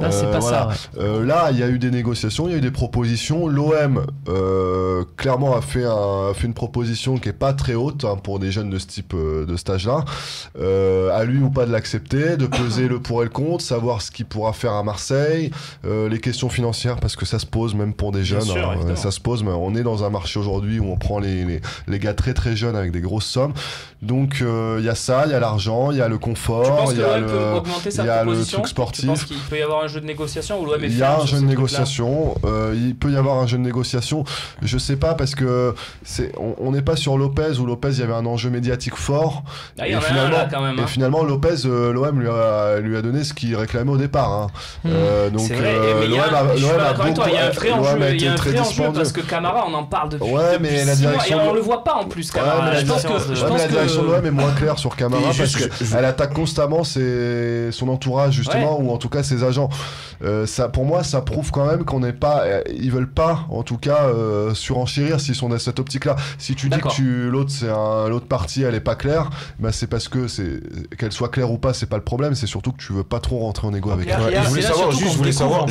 Là, c'est pas voilà. ça. Ouais. Là, il y a eu des négociations, il y a eu des propositions. L'OM, clairement, a fait une proposition qui est pas très haute hein, pour des jeunes de ce type de stage-là. À lui ou pas de l'accepter, de peser le pour et le contre, savoir ce qu'il pourra faire à Marseille, les questions financières parce que ça se pose même pour des jeunes. sûr, évidemment. Ça se pose, mais on est dans un marché aujourd'hui où on prend les gars très très jeunes avec des grosses sommes. Donc il y a ça, il y a l'argent, il y a le Tu confort, penses il que y a l'OM peut augmenter sa il y a le proposition. truc sportif. Je pense qu'il peut y avoir un jeu de négociation ou l'OM est Il y a ferme un sur jeu de ce négociation. Il peut y avoir un jeu de négociation. Je sais pas parce que on n'est pas sur Lopez où Lopez il y avait un enjeu médiatique fort. truc-là. Ah, il y en a un là quand même. Et finalement Lopez, l'OM lui a donné ce qu'il réclamait au départ. Hein. Donc C'est vrai, mais il y a un vrai enjeu, il y a un vrai enjeu parce que Camara, on en parle depuis. Mais la 6 mois, direction. et on le voit pas en plus. Camara. Ouais, mais la direction de l'OM est moins claire sur Camara Et parce qu'elle attaque constamment son entourage justement ou en tout cas ses agents. Ça, pour moi, ça prouve quand même qu'on n'est pas, ils veulent pas en tout cas surenchérir s'ils sont dans cette optique-là. Si tu dis que l'autre partie elle est pas claire, bah c'est parce que qu'elle soit claire ou pas, c'est pas le problème. C'est surtout que tu veux pas trop rentrer en égo avec elle. Je voulais savoir,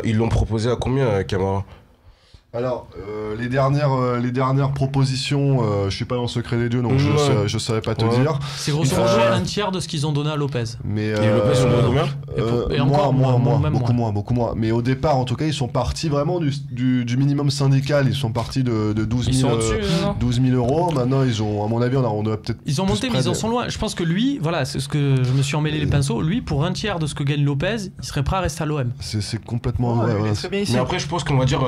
ils l'ont proposé à combien, Camara? Alors, les dernières propositions, je suis pas dans le secret des dieux, donc je saurais pas te dire. C'est grosso modo un tiers de ce qu'ils ont donné à Lopez. Mais et Lopez, on donne combien? Beaucoup moins. Mais au départ, en tout cas, ils sont partis vraiment du minimum syndical. Ils sont partis de 12 000 euros. Maintenant, ils ont, à mon avis, on doit peut-être. Ils ont monté, mais ils en sont loin. Je pense que lui, voilà, c'est ce que je me suis emmêlé les pinceaux. Lui, pour un tiers de ce que gagne Lopez, il serait prêt à rester à l'OM. C'est complètement. Mais après, je pense qu'on va dire,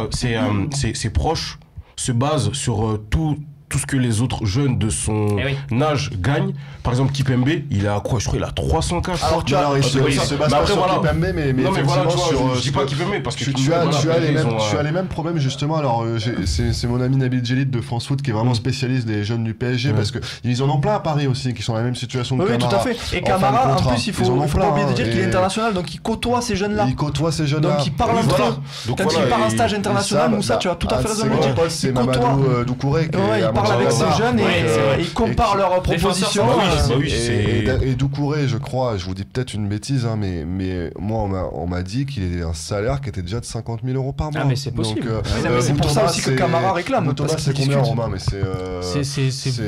ses proches se basent sur tout ce que les autres jeunes de son âge gagnent. Par exemple, Kipembe, il a quoi? Je crois qu'il a 300K. Alors tu as, il se base pas sur Kipembe, mais effectivement je dis pas Kipembe parce que tu as les mêmes problèmes justement. Alors c'est mon ami Nabil Djellit de France Foot qui est vraiment spécialiste des jeunes du PSG parce que ils en ont plein à Paris aussi qui sont dans la même situation que Camara. Oui, tout à fait. Et Camara, en plus, il faut pas oublier de dire qu'il est international, donc il côtoie ces jeunes-là. Donc il parle entre eux. Quand il part en stage international, Moussa, tu as tout à fait raison de le dire. C'est Mamadou Doucouré qui parle avec ces jeunes et ils comparent leurs propositions. Et Doucouré, je crois, je vous dis peut-être une bêtise, hein, mais moi on m'a dit qu'il avait un salaire qui était déjà de 50 000 euros par mois. Ah mais c'est possible. C'est pour ça aussi que Camara réclame. Boutova c'est combien Romain? Mais c'est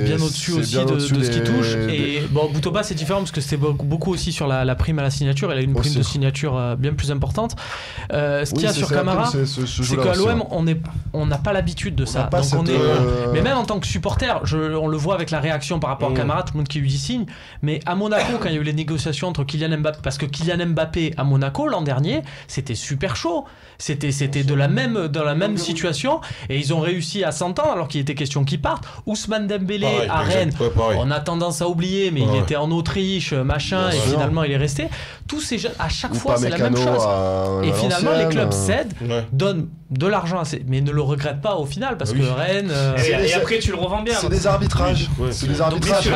bien au-dessus aussi de ce qu'il touche. Et bon, Boutova c'est différent parce que c'était beaucoup aussi sur la prime à la signature. Elle a une prime de signature bien plus importante. Ce qu'il y a sur Camara, c'est qu'à l'OM on n'a pas l'habitude de ça. Mais même en tant que supporter, on le voit avec la réaction par rapport à Camara, tout le monde qui lui dit signe. Mais à Monaco, quand il y a eu les négociations entre Kylian Mbappé, parce que Kylian Mbappé à Monaco l'an dernier, c'était super chaud. C'était dans la même situation et ils ont réussi à s'entendre alors qu'il était question qu'ils partent. Ousmane Dembélé à Rennes, on a tendance à oublier, mais il était en Autriche, machin, et finalement il est resté. Tous ces jeunes, à chaque fois c'est la même chose. Et finalement les clubs cèdent, donnent de l'argent, mais ne le regrettent pas au final parce que Rennes. Et après tu le revends bien. C'est des arbitrages. C'est des arbitrages.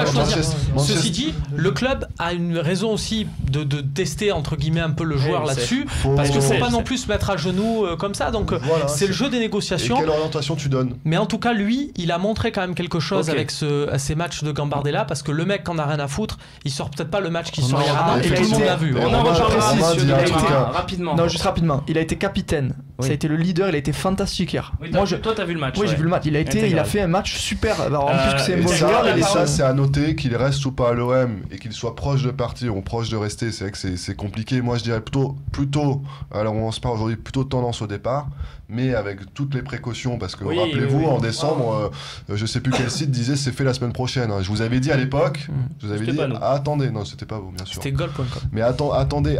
Ceci dit, le club a une raison aussi de tester entre guillemets un peu le joueur là-dessus, parce qu'il faut pas non plus se mettre à genoux comme ça. Donc c'est le jeu des négociations. Et quelle orientation tu donnes? Mais en tout cas, lui, il a montré quand même quelque chose avec ces matchs de Gambardella, parce que le mec qui en a rien à foutre, il sort peut-être pas le match qui sort hier. Tout le monde l'a vu. On en reparlera rapidement. Non, juste rapidement. Il a été capitaine. Ça a été le leader. Il a été fantastique hier. Toi, t'as vu le match? Oui, j'ai vu le match. Il a fait un match super. En plus que c'est un bon joueur. Et ça, c'est à noter qu'il reste ou pas à l'OM et qu'il soit proche de partir ou proche de rester. C'est vrai que c'est compliqué. Moi, je dirais plutôt. Alors, on se parle aujourd'hui plutôt de tendance au départ, mais avec toutes les précautions, parce que rappelez-vous, en décembre, je sais plus quel site disait c'est fait la semaine prochaine. Je vous avais dit à l'époque, je vous avais dit attendez, non, c'était pas vous, bien sûr. C'était goal.com. Mais attendez.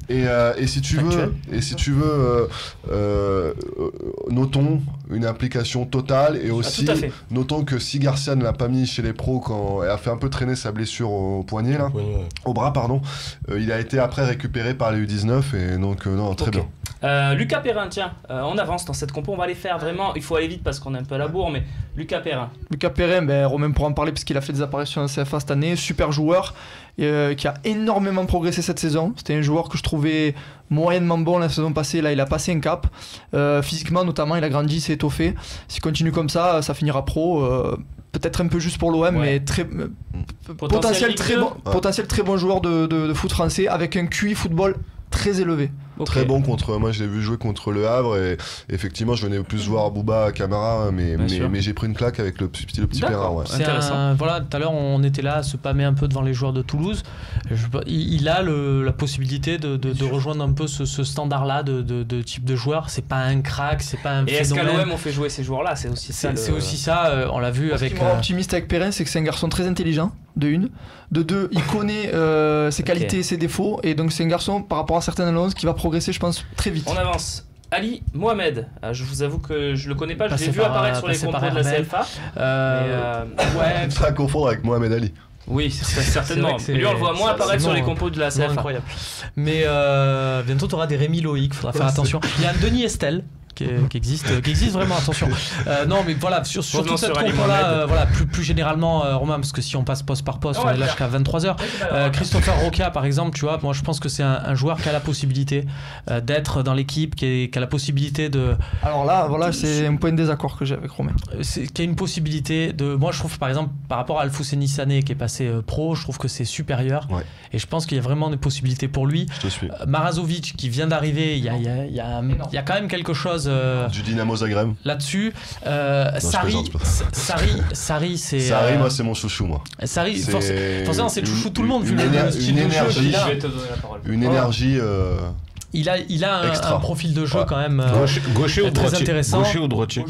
Et si tu veux, notons une implication totale et aussi notons que si Garcia ne l'a pas mis chez les pros quand elle a fait un peu traîner sa blessure au poignet là, au bras pardon, il a été après récupéré par les U19 et donc non très bien. Lucas Perrin, tiens, on avance dans cette compo, on va les faire vraiment, il faut aller vite parce qu'on est un peu à la bourre, mais Lucas Perrin, Romain pourra en parler parce qu'il a fait des apparitions en CFA cette année, super joueur qui a énormément progressé cette saison. C'était un joueur que je trouvais moyennement bon la saison passée, là il a passé un cap, physiquement notamment il a grandi, s'est étoffé. S'il continue comme ça finira pro, peut-être un peu juste pour l'OM, mais potentiel très bon joueur de foot français avec un QI football très élevé. Très bon moi je l'ai vu jouer contre Le Havre et effectivement je venais plus voir Bouba Camara mais j'ai pris une claque avec le petit Perrin. C'est intéressant. Voilà, tout à l'heure on était là à se pâmer un peu devant les joueurs de Toulouse. Il a la possibilité de rejoindre un peu ce standard là de type de joueur. C'est pas un crack, c'est pas un phénomène. Est-ce qu'à l'OM on fait jouer ces joueurs là? C'est aussi ça. C'est aussi ça, on l'a vu avec. Ce qui me rend optimiste avec Perrin, c'est que c'est un garçon très intelligent. de une. De deux, il connaît ses qualités et ses défauts. Et donc c'est un garçon, par rapport à certaines annonces, qui va progresser, je pense, très vite. On avance. Ali Mohamed, je vous avoue que je le connais pas, je l'ai Passé vu par- apparaître sur les passé compos par de la Herbel. CFA. Ouais, Pas à confondre avec Mohamed Ali. Oui, certainement. C'est vrai que c'est- Lui, on le voit moins c'est apparaître sur les absolument- compos de la c'est CFA. incroyable. Mais bientôt, tu auras des Rémi Loïc, faudra faire attention. Il y a un Denis Estelle. Qui existe vraiment, attention. Non, mais voilà, sur Revenons toute cette sur Ali compo-là, Mohamed. voilà, plus généralement, Romain, parce que si on passe poste par poste, on est là jusqu'à 23h. Christopher Roca, par exemple, tu vois, moi je pense que c'est un joueur qui a la possibilité d'être dans l'équipe, qui a la possibilité de. Alors là, voilà, c'est un point de désaccord que j'ai avec Romain. Qui a une possibilité de. Moi, je trouve, par exemple, par rapport à Alfousseni Sané qui est passé pro, je trouve que c'est supérieur. Ouais. Et je pense qu'il y a vraiment des possibilités pour lui. Je te suis. Marazovic qui vient d'arriver, il y a quand même quelque chose Du Dynamo Zagreb. là-dessus. je plaisante. Sarri, c'est. Sarri, moi, c'est mon chouchou, moi. Sarri, C'est forcément, c'est le chouchou de tout le monde, vu une le style de jeu énergie. qu'il a. Je vais te donner la parole. Une énergie. Il a Extra. un profil de jeu Ouais. quand même Gaucher ou très droitier? intéressant. Gaucher ou droitier?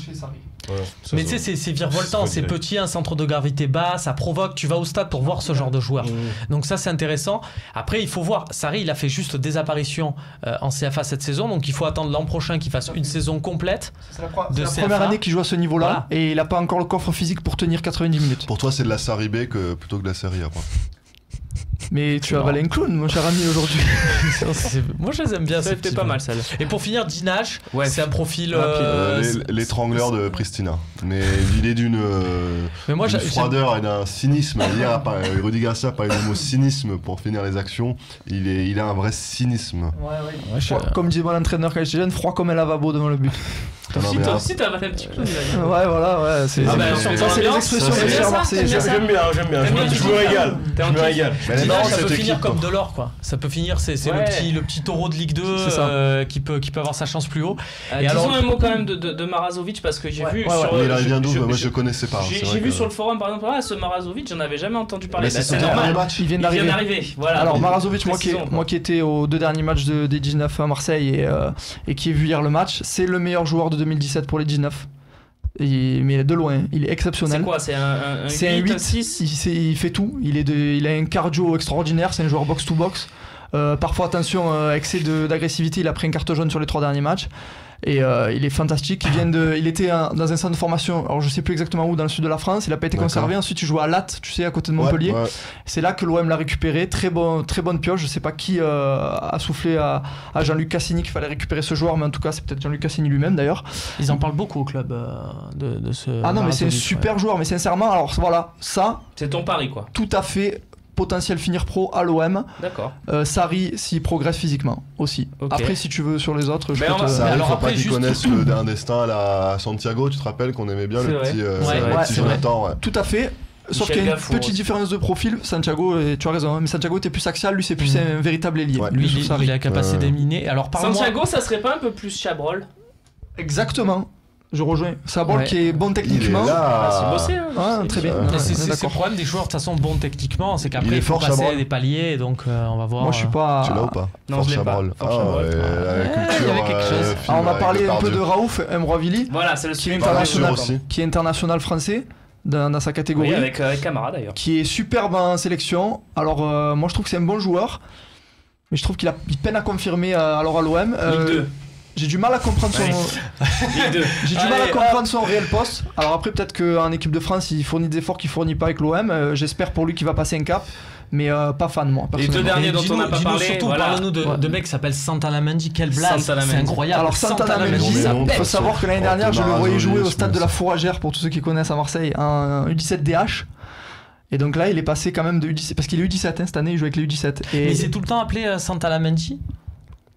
Ouais, ça Mais se tu sais, c'est virevoltant, Ça c'est se petit, un centre de gravité bas, ça provoque, tu vas au stade pour voir ce genre de joueur. Donc ça c'est intéressant. Après il faut voir, Sarri il a fait juste des apparitions en CFA cette saison, donc il faut attendre l'an prochain qu'il fasse une saison complète. C'est la, De la CFA. première année qu'il joue à ce niveau-là Voilà. et il n'a pas encore le coffre physique pour tenir 90 minutes. Pour toi, c'est de la Sarri B plutôt que de la série après. Mais tu as avalé un clown, mon cher ami, aujourd'hui. Moi je les aime bien. Ça ces c'était petits pas jeux. mal celle. Et pour finir, Dinage, Ouais. c'est un profil. L'étrangleur de Pristina. Mais il est d'une Mais moi d'une j'aime- froideur et d'un cynisme. Hier, Rudy Garcia parlait du mot cynisme pour finir les actions. Il a un vrai cynisme. Froid, comme disait mon entraîneur quand j'étais jeune, froid comme un lavabo devant le but. Non, mais Toi là, aussi t'as un petit clown. Ouais, voilà, ouais. C'est Ah bah, ça, sur c'est les l'ambiance, expressions c'est des bien chers ça, Marseillais. t'aimes bien ça J'aime bien. T'aimes bien Je me régale. T'es en Je me kiff. régale. mais elle est Dinage, marrante, ça peut cette finir équipe, comme quoi. Delors quoi. Ça peut finir, c'est Ouais. le petit taureau de Ligue 2 C'est ça. qui peut avoir sa chance plus haut. Et Disons alors- un mot quand même de Marazovic parce que j'ai vu ouais, sur. Mais il vient d'où je- Moi, je- je connaissais pas. C'est J'ai vrai vu que- sur le forum par exemple, ce Marazovic, j'en avais jamais entendu parler. Mais c'est Bah, son c'est dernier normal. match. Il vient Il vient d'arriver. d'arriver. Voilà. Alors Mais- Marazovic, précisons. moi qui étais aux deux derniers matchs des 19 à Marseille et qui ai vu hier le match, c'est le meilleur joueur de 2017 pour les 19. Mais de loin, il est exceptionnel. C'est quoi C'est un C'est un 8, un 8, 6 il fait tout. Il a un cardio extraordinaire, c'est un joueur box-to-box. Parfois, attention, excès d'agressivité, il a pris un carton jaune sur les 3 derniers matchs. Et il est fantastique. Il était dans un centre de formation, alors je sais plus exactement où, dans le sud de la France. Il n'a pas été D'accord. conservé. Ensuite, il jouait à Latte, tu sais, à côté de Montpellier. Ouais, ouais. C'est là que l'OM l'a récupéré. Très bonne pioche. Je sais pas qui a soufflé à Jean-Luc Cassini qu'il fallait récupérer ce joueur, mais en tout cas, c'est peut-être Jean-Luc Cassini lui-même d'ailleurs. Ils en parlent beaucoup au club de ce. Ah non, mais c'est un Marazovic, super joueur. Mais sincèrement, alors voilà, ça, C'est ton pari quoi. tout à fait potentiel finir pro à l'OM. D'accord. Sarri s'il progresse physiquement aussi. Ok. Après, si tu veux sur les autres, je Mais peux on va- te- Ça Mais arrive, alors faut après, pas qu'ils juste- connaissent d'un destin à la Santiago. Tu te rappelles qu'on aimait bien C'est le vrai. petit, Ouais, le ouais, petit c'est vrai. Jonathan. Ouais. Tout à fait. Sauf Michel qu'il y a une Gafour petite aussi. différence de profil. Santiago, et tu as raison, hein, mais Santiago était plus axial, lui c'est plus un véritable ailier. Ouais. Lui, sous Sarri. il a la capacité d'éliminer. Alors, parle-moi. Santiago, ça serait pas un peu plus Chabrol Exactement, je rejoins. Sabol Ouais. qui est bon Il techniquement. est là. C'est bossé, hein. Ah, très bien. Ouais. Ouais, Et on est c'est le d'accord. problème des joueurs de toute façon bons techniquement, c'est Il qu'après est il faut fort, passer Chabrol. des paliers, donc on va voir. Moi je suis pas. Tu l'as ou pas Non, Fort je l'ai pas. Chabrol. Fort Ah, Chabrol. ouais, la Ouais, culture, il y avait quelque chose. film Alors, on a avec parlé un peu Depardieu. de Raouf Mroivili, Voilà, c'est le qui est suivant. international, aussi. qui est international français dans sa catégorie, Oui, avec Camara d'ailleurs. qui est superbe en sélection. Alors moi je trouve que c'est un bon joueur, mais je trouve qu'il peine à confirmer alors à l'OM. Ligue 2. J'ai du mal à comprendre son. Ouais. Ligue 2. J'ai du mal Allez, à comprendre son réel poste. Alors après, peut-être qu'en équipe de France, il fournit des efforts qu'il fournit pas avec l'OM. J'espère pour lui qu'il va passer un cap, mais pas fan moi. Les deux personnellement. derniers Et dont on n'a pas dis-nous parlé. surtout, voilà. parle-nous de mec qui s'appelle Santana Mendy, quel blaze, Santana c'est Mendy. incroyable. Alors Santana Mendy, Mendy, il on faut peut savoir que l'année se- dernière, je le Marazovic, voyais jouer au stade de la mais- Fourragère, pour tous ceux qui connaissent à Marseille, un U17 DH. Et donc là, il est passé quand même de U17, parce qu'il est U17 hein, cette année, il joue avec les U17. Et Mais c'est tout le temps appelé Santana Mendy.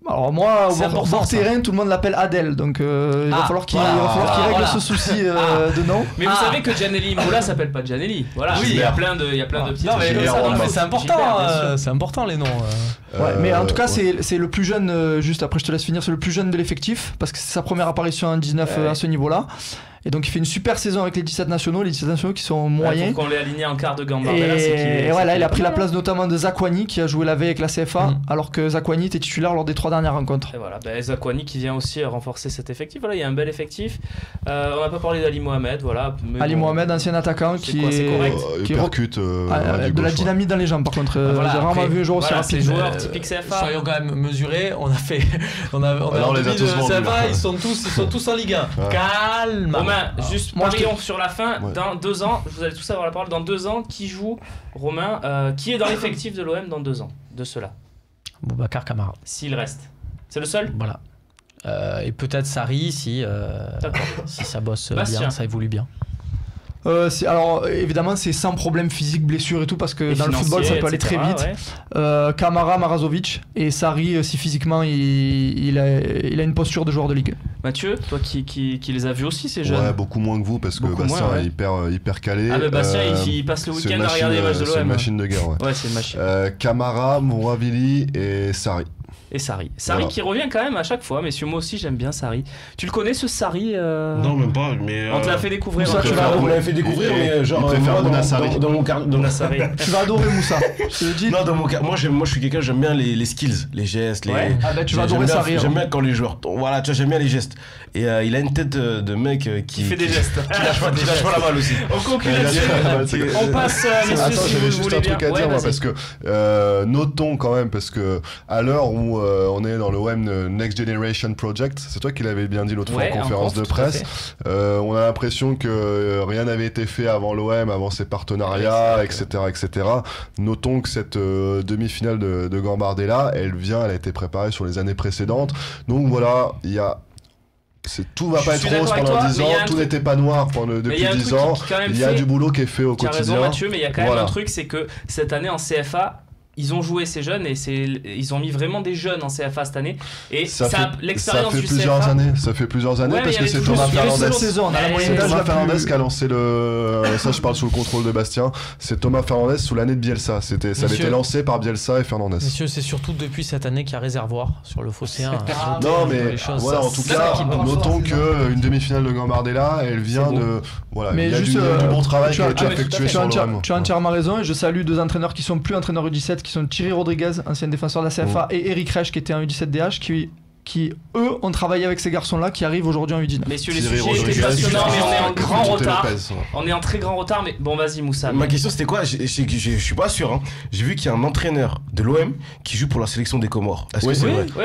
alors moi, C'est au important, bord ça. terrain, tout le monde l'appelle Adèle, donc il va Ah, falloir qu'il voilà. règle Voilà. ce souci de nom. Mais vous Ah. savez que Gianelli Moula s'appelle pas Gianelli. Voilà, Oui. il y a plein de petits Non, mais trucs comme ça dans le mais foot. c'est important, Gilbert, bien sûr. c'est important les noms. Ouais, mais en tout cas, ouais. c'est le plus jeune, juste après je te laisse finir, c'est le plus jeune de l'effectif, parce que c'est sa première apparition en 19 Ouais. à ce niveau-là. Et donc il fait une super saison avec les 17 nationaux qui sont moyens. Pour qu'on l'ait aligné en quart de Gambardella, et voilà, il a pris la place notamment de Zakwani qui a joué la veille avec la CFA, alors que Zakwani était titulaire lors des 3 dernières rencontres. Et voilà, Zakwani qui vient aussi renforcer cet effectif. Voilà, il y a un bel effectif. On n'a pas parlé d'Ali Mohamed, voilà. Ali Mohamed, ancien attaquant qui est correct. Il percute de la dynamite dans les jambes par contre. J'ai rarement vu un joueur aussi rapide. C'est joueur typique CFA. Soyons quand même mesurés, on a CFA, ils sont tous en Ligue 1. Calme. Romain, juste parions sur la fin. Dans 2 ans, vous allez tous avoir la parole. Dans 2 ans, qui joue Romain, qui est dans l'effectif de l'OM dans 2 ans de ceux-là? Boubacar Kamara. S'il reste. C'est le seul? Voilà. Et peut-être Sarri si ça bosse bien, ça évolue bien. Alors évidemment c'est sans problème physique, blessure et tout parce que dans le football ça peut aller très vite. Kamara, Marazovic et Sarri si physiquement il a une posture de joueur de ligue. Mathieu, toi qui les as vus aussi ces jeunes? Ouais, beaucoup moins que vous parce que Bastien est hyper calé. Ah mais Bastien il passe le week-end à regarder les matchs de l'OM. C'est une machine de guerre. Ouais, c'est une machine. Kamara, Mouravili et Sarri. Et Sarri qui revient quand même à chaque fois, messieurs. Moi aussi j'aime bien Sarri. Tu le connais ce Sarri? Non, même pas. Mais on te l'a fait découvrir. On l'a fait découvrir, mais genre dans mon carnet. Tu vas adorer Moussa. Je te le dis. Non, dans mon carnet. Moi je suis quelqu'un, j'aime bien les skills, les gestes. Ah bah tu vas adorer Sarri. J'aime bien quand les joueurs. Voilà, tu vois, j'aime bien les gestes. Et il a une tête de mec qui fait des gestes. Qui lâche pas la balle aussi. On conclut là-dessus. On passe messieurs. Attends, j'avais juste un truc à dire moi parce que notons quand même parce que à l'heure où on est dans le OM Next Generation Project, c'est toi qui l'avais bien dit l'autre fois en conférence de presse. On a l'impression que rien n'avait été fait avant l'OM, avant ses partenariats, etc. Notons que cette demi-finale de Gambardella, elle a été préparée sur les années précédentes. Donc voilà, tout va pas être rose pendant 10 ans, tout n'était pas noir depuis 10 ans. Il y a du boulot qui est fait au quotidien. Tu as raison Mathieu, mais il y a quand même un truc, c'est que cette année en CFA, ils ont joué ces jeunes et ils ont mis vraiment des jeunes en CFA cette année et l'expérience du CFA. Ça fait plusieurs années parce que c'est Thomas Fernandez. Thomas Fernandez qui a lancé ça je parle sous le contrôle de Bastien. C'est Thomas Fernandez sous l'année de Bielsa. Ça avait été lancé par Bielsa et Fernandez. Messieurs, c'est surtout depuis cette année qu'il y a réservoir sur le Phocéen. Non mais voilà, en tout cas, notons qu'une demi-finale de Gambardella, elle vient de voilà, il y a du bon travail qui a été effectué sur l'OM. Tu as entièrement raison et je salue 2 entraîneurs qui sont plus entraîneurs U17 qui sont Thierry Rodriguez, ancien défenseur de la CFA, et Eric Reich qui était un U17 DH qui eux ont travaillé avec ces garçons-là qui arrivent aujourd'hui en U19. Messieurs, les sujets étaient passionnants, mais on est en grand retard. On est en très grand retard, mais bon, vas-y Moussa. Ma question c'était quoi? Je suis pas sûr. Hein. J'ai vu qu'il y a un entraîneur de l'OM qui joue pour la sélection des Comores. Est-ce que c'est vrai? Oui,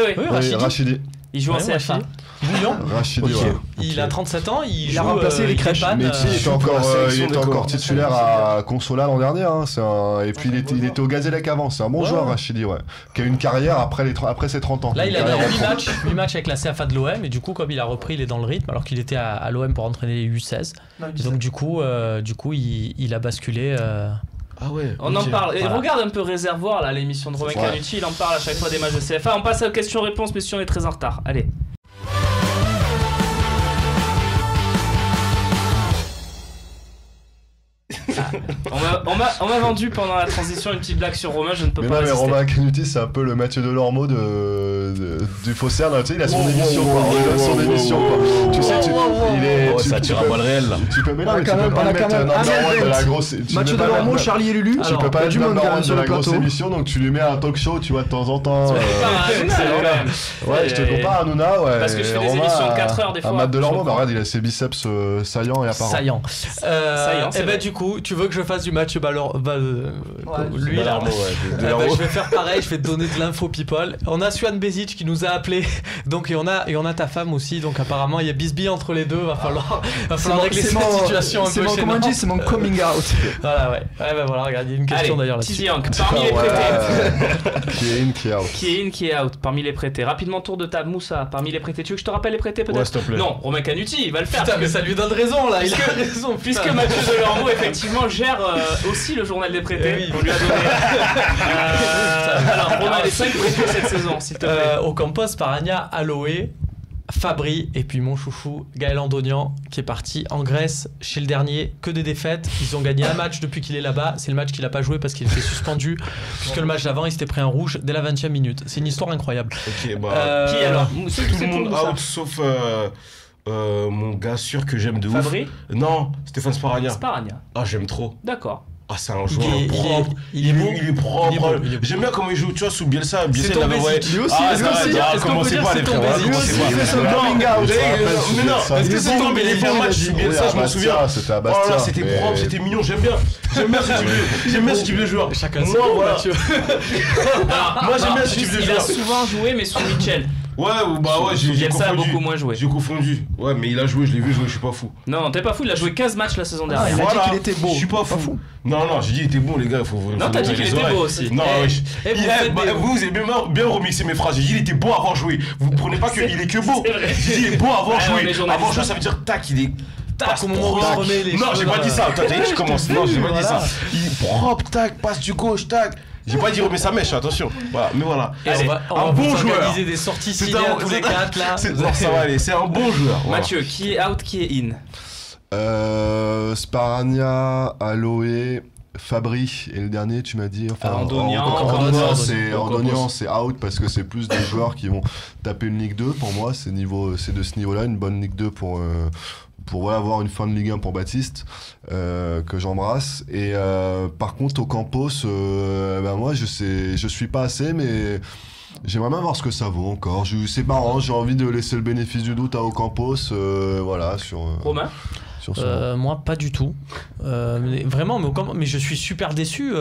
Rachidi. Il joue en CFA. Bouillon. Rachidi, Il a 37 ans, il a remplacé Eric Reich. Mais il était encore titulaire à Consola l'an dernier. Et puis il était au Gazélec avant. C'est un bon joueur, Rachidi, qui a une carrière après ses 30 ans. Là, il a 8 matchs avec la CFA de l'OM et du coup, comme il a repris, il est dans le rythme alors qu'il était à l'OM pour entraîner les U16. Et donc du coup, il a basculé. Ah ouais. On en parle. Et regarde un peu Réservoir là, l'émission de Romain Canutti, il en parle à chaque fois des matchs de CFA. On passe à la question-réponse, mais si on est très en retard. Allez. On m'a vendu pendant la transition une petite blague sur Romain, je ne peux pas résister. Mais Romain Canutti, c'est un peu le Mathieu Delormeau du Phocéen. Tu sais, il a son émission, Tu sais, ça tire à balle réelle là. Tu peux pas le mettre number one de la grosse. Mathieu Delormeau, Charlie et Lulu. Tu peux pas être number one de la grosse émission, donc tu lui mets un talk show, tu vois, de temps en temps. Ouais, je te compare à Nouna, ouais. Parce que je fais des émissions de 4 heures des fois. Matt Delormeau, regarde, il a ses biceps saillants et apparents. Saillants. Et bah du coup, tu veux que je fasse du match lui là, je vais faire pareil, je vais te donner de l'info people. On a Suan Bezic qui nous a appelé, donc et on a ta femme aussi, donc apparemment il y a bisbille entre les deux, va falloir régler cette situation un peu. Comment on dit, c'est mon coming out. Voilà, ouais bah voilà, regarde, il y a une question d'ailleurs là-dessus. Parmi les prêtés, qui est in, qui est out. Qui est in, qui est out, parmi les prêtés. Rapidement tour de table, Moussa, parmi les prêtés. Tu veux que je te rappelle les prêtés peut-être? Ouais, s'il te plaît. Non, Romain Canutti, il va le faire. Putain, mais ça lui donne raison là, il a raison. Puisque Mathieu Delormeau effectivement gère aussi le journal des prêtés. On lui a donné. Alors, Romain, les 5 prêtés cette saison, s'il te plaît. Ocampos, Paragna, Aloé, Fabri et puis mon chouchou Gaël Andonian qui est parti en Grèce chez le dernier, que des défaites. Ils ont gagné un match depuis qu'il est là-bas. C'est le match qu'il a pas joué parce qu'il était suspendu, puisque le match d'avant il s'était pris un rouge dès la 20e minute. C'est une histoire incroyable. Ok, qui alors? Tout le monde out sauf Mon gars sûr que j'aime de ouf. Fabri? Non, Stéphane Sparagna. Sparagna. Ah, j'aime trop. D'accord. Ah, c'est un joueur Il est- propre. il est beau. Il est propre. Il est beau, il est beau. J'aime bien comment il joue, tu vois, sous Bielsa. Bielsa, C'est il avait ton envoyé. basique. Lui aussi, Ah, lui ça va, aussi. ça va, Est-ce qu'on commencez peut dire pas, c'est les ton frères. basique? Commencez Lui pas. aussi, il fait son Non, coming out. mais non, est-ce que c'est toi, mais les fois match sous Bielsa, je m'en souviens. C'était à Oh là, Bastia. c'était mais- propre, c'était mignon, j'aime bien. J'aime bien ce type de joueur. Chacun Moi, ses goûts, voilà. Mathieu. Moi, j'aime bien ce type de Il a joueur. souvent joué, mais sous Mitchell. Ouais, bah ouais, j'ai Bielsa a confondu. beaucoup moins joué. J'ai confondu. Ouais, mais il a joué, je l'ai vu jouer, je suis pas fou. Non, t'es pas fou, il a joué 15 matchs la saison Ah, dernière. il a Voilà. dit qu'il était beau. Je suis pas fou. Non, j'ai dit il était bon, les gars, il faut. Non, t'as dit qu'il était beau aussi. Non, Eh, wesh. eh, vous faites des- Vous avez bien remixé mes phrases. J'ai dit il était beau avant de jouer. Vous prenez pas qu'il est que beau. C'est vrai. J'ai dit il est beau avant de Ouais, on est jouer. journaliste, Avant de jouer, ça. ça veut dire tac, il est. Tac, au moment où il se remet les Non, cheveux j'ai pas dans dit la- ça. Toi, t'as dit que je commence. Non, j'ai pas dit ça. Voilà. Il est propre, tac, passe du gauche, tac. J'ai pas dit remet sa mèche, attention. Voilà, mais voilà. Et Allez, on un va bon vous joueur. organiser des sorties C'est ciné un- tous les 4 là. Non, ça va aller. C'est un bon joueur. Voilà. Mathieu, qui est out, qui est in? Sparagna, Aloé, Fabri et le dernier tu m'as dit Andonian, Andonian c'est out parce que c'est plus des joueurs qui vont taper une Ligue 2 pour moi c'est de ce niveau là une bonne Ligue 2 pour voilà, avoir une fin de Ligue 1 pour Baptiste que j'embrasse et par contre Ocampos moi je suis pas assez mais j'aimerais bien voir ce que ça vaut encore c'est marrant j'ai envie de laisser le bénéfice du doute à Ocampos voilà sur Romain? Moi, pas du tout. Vraiment, mais je suis super déçu.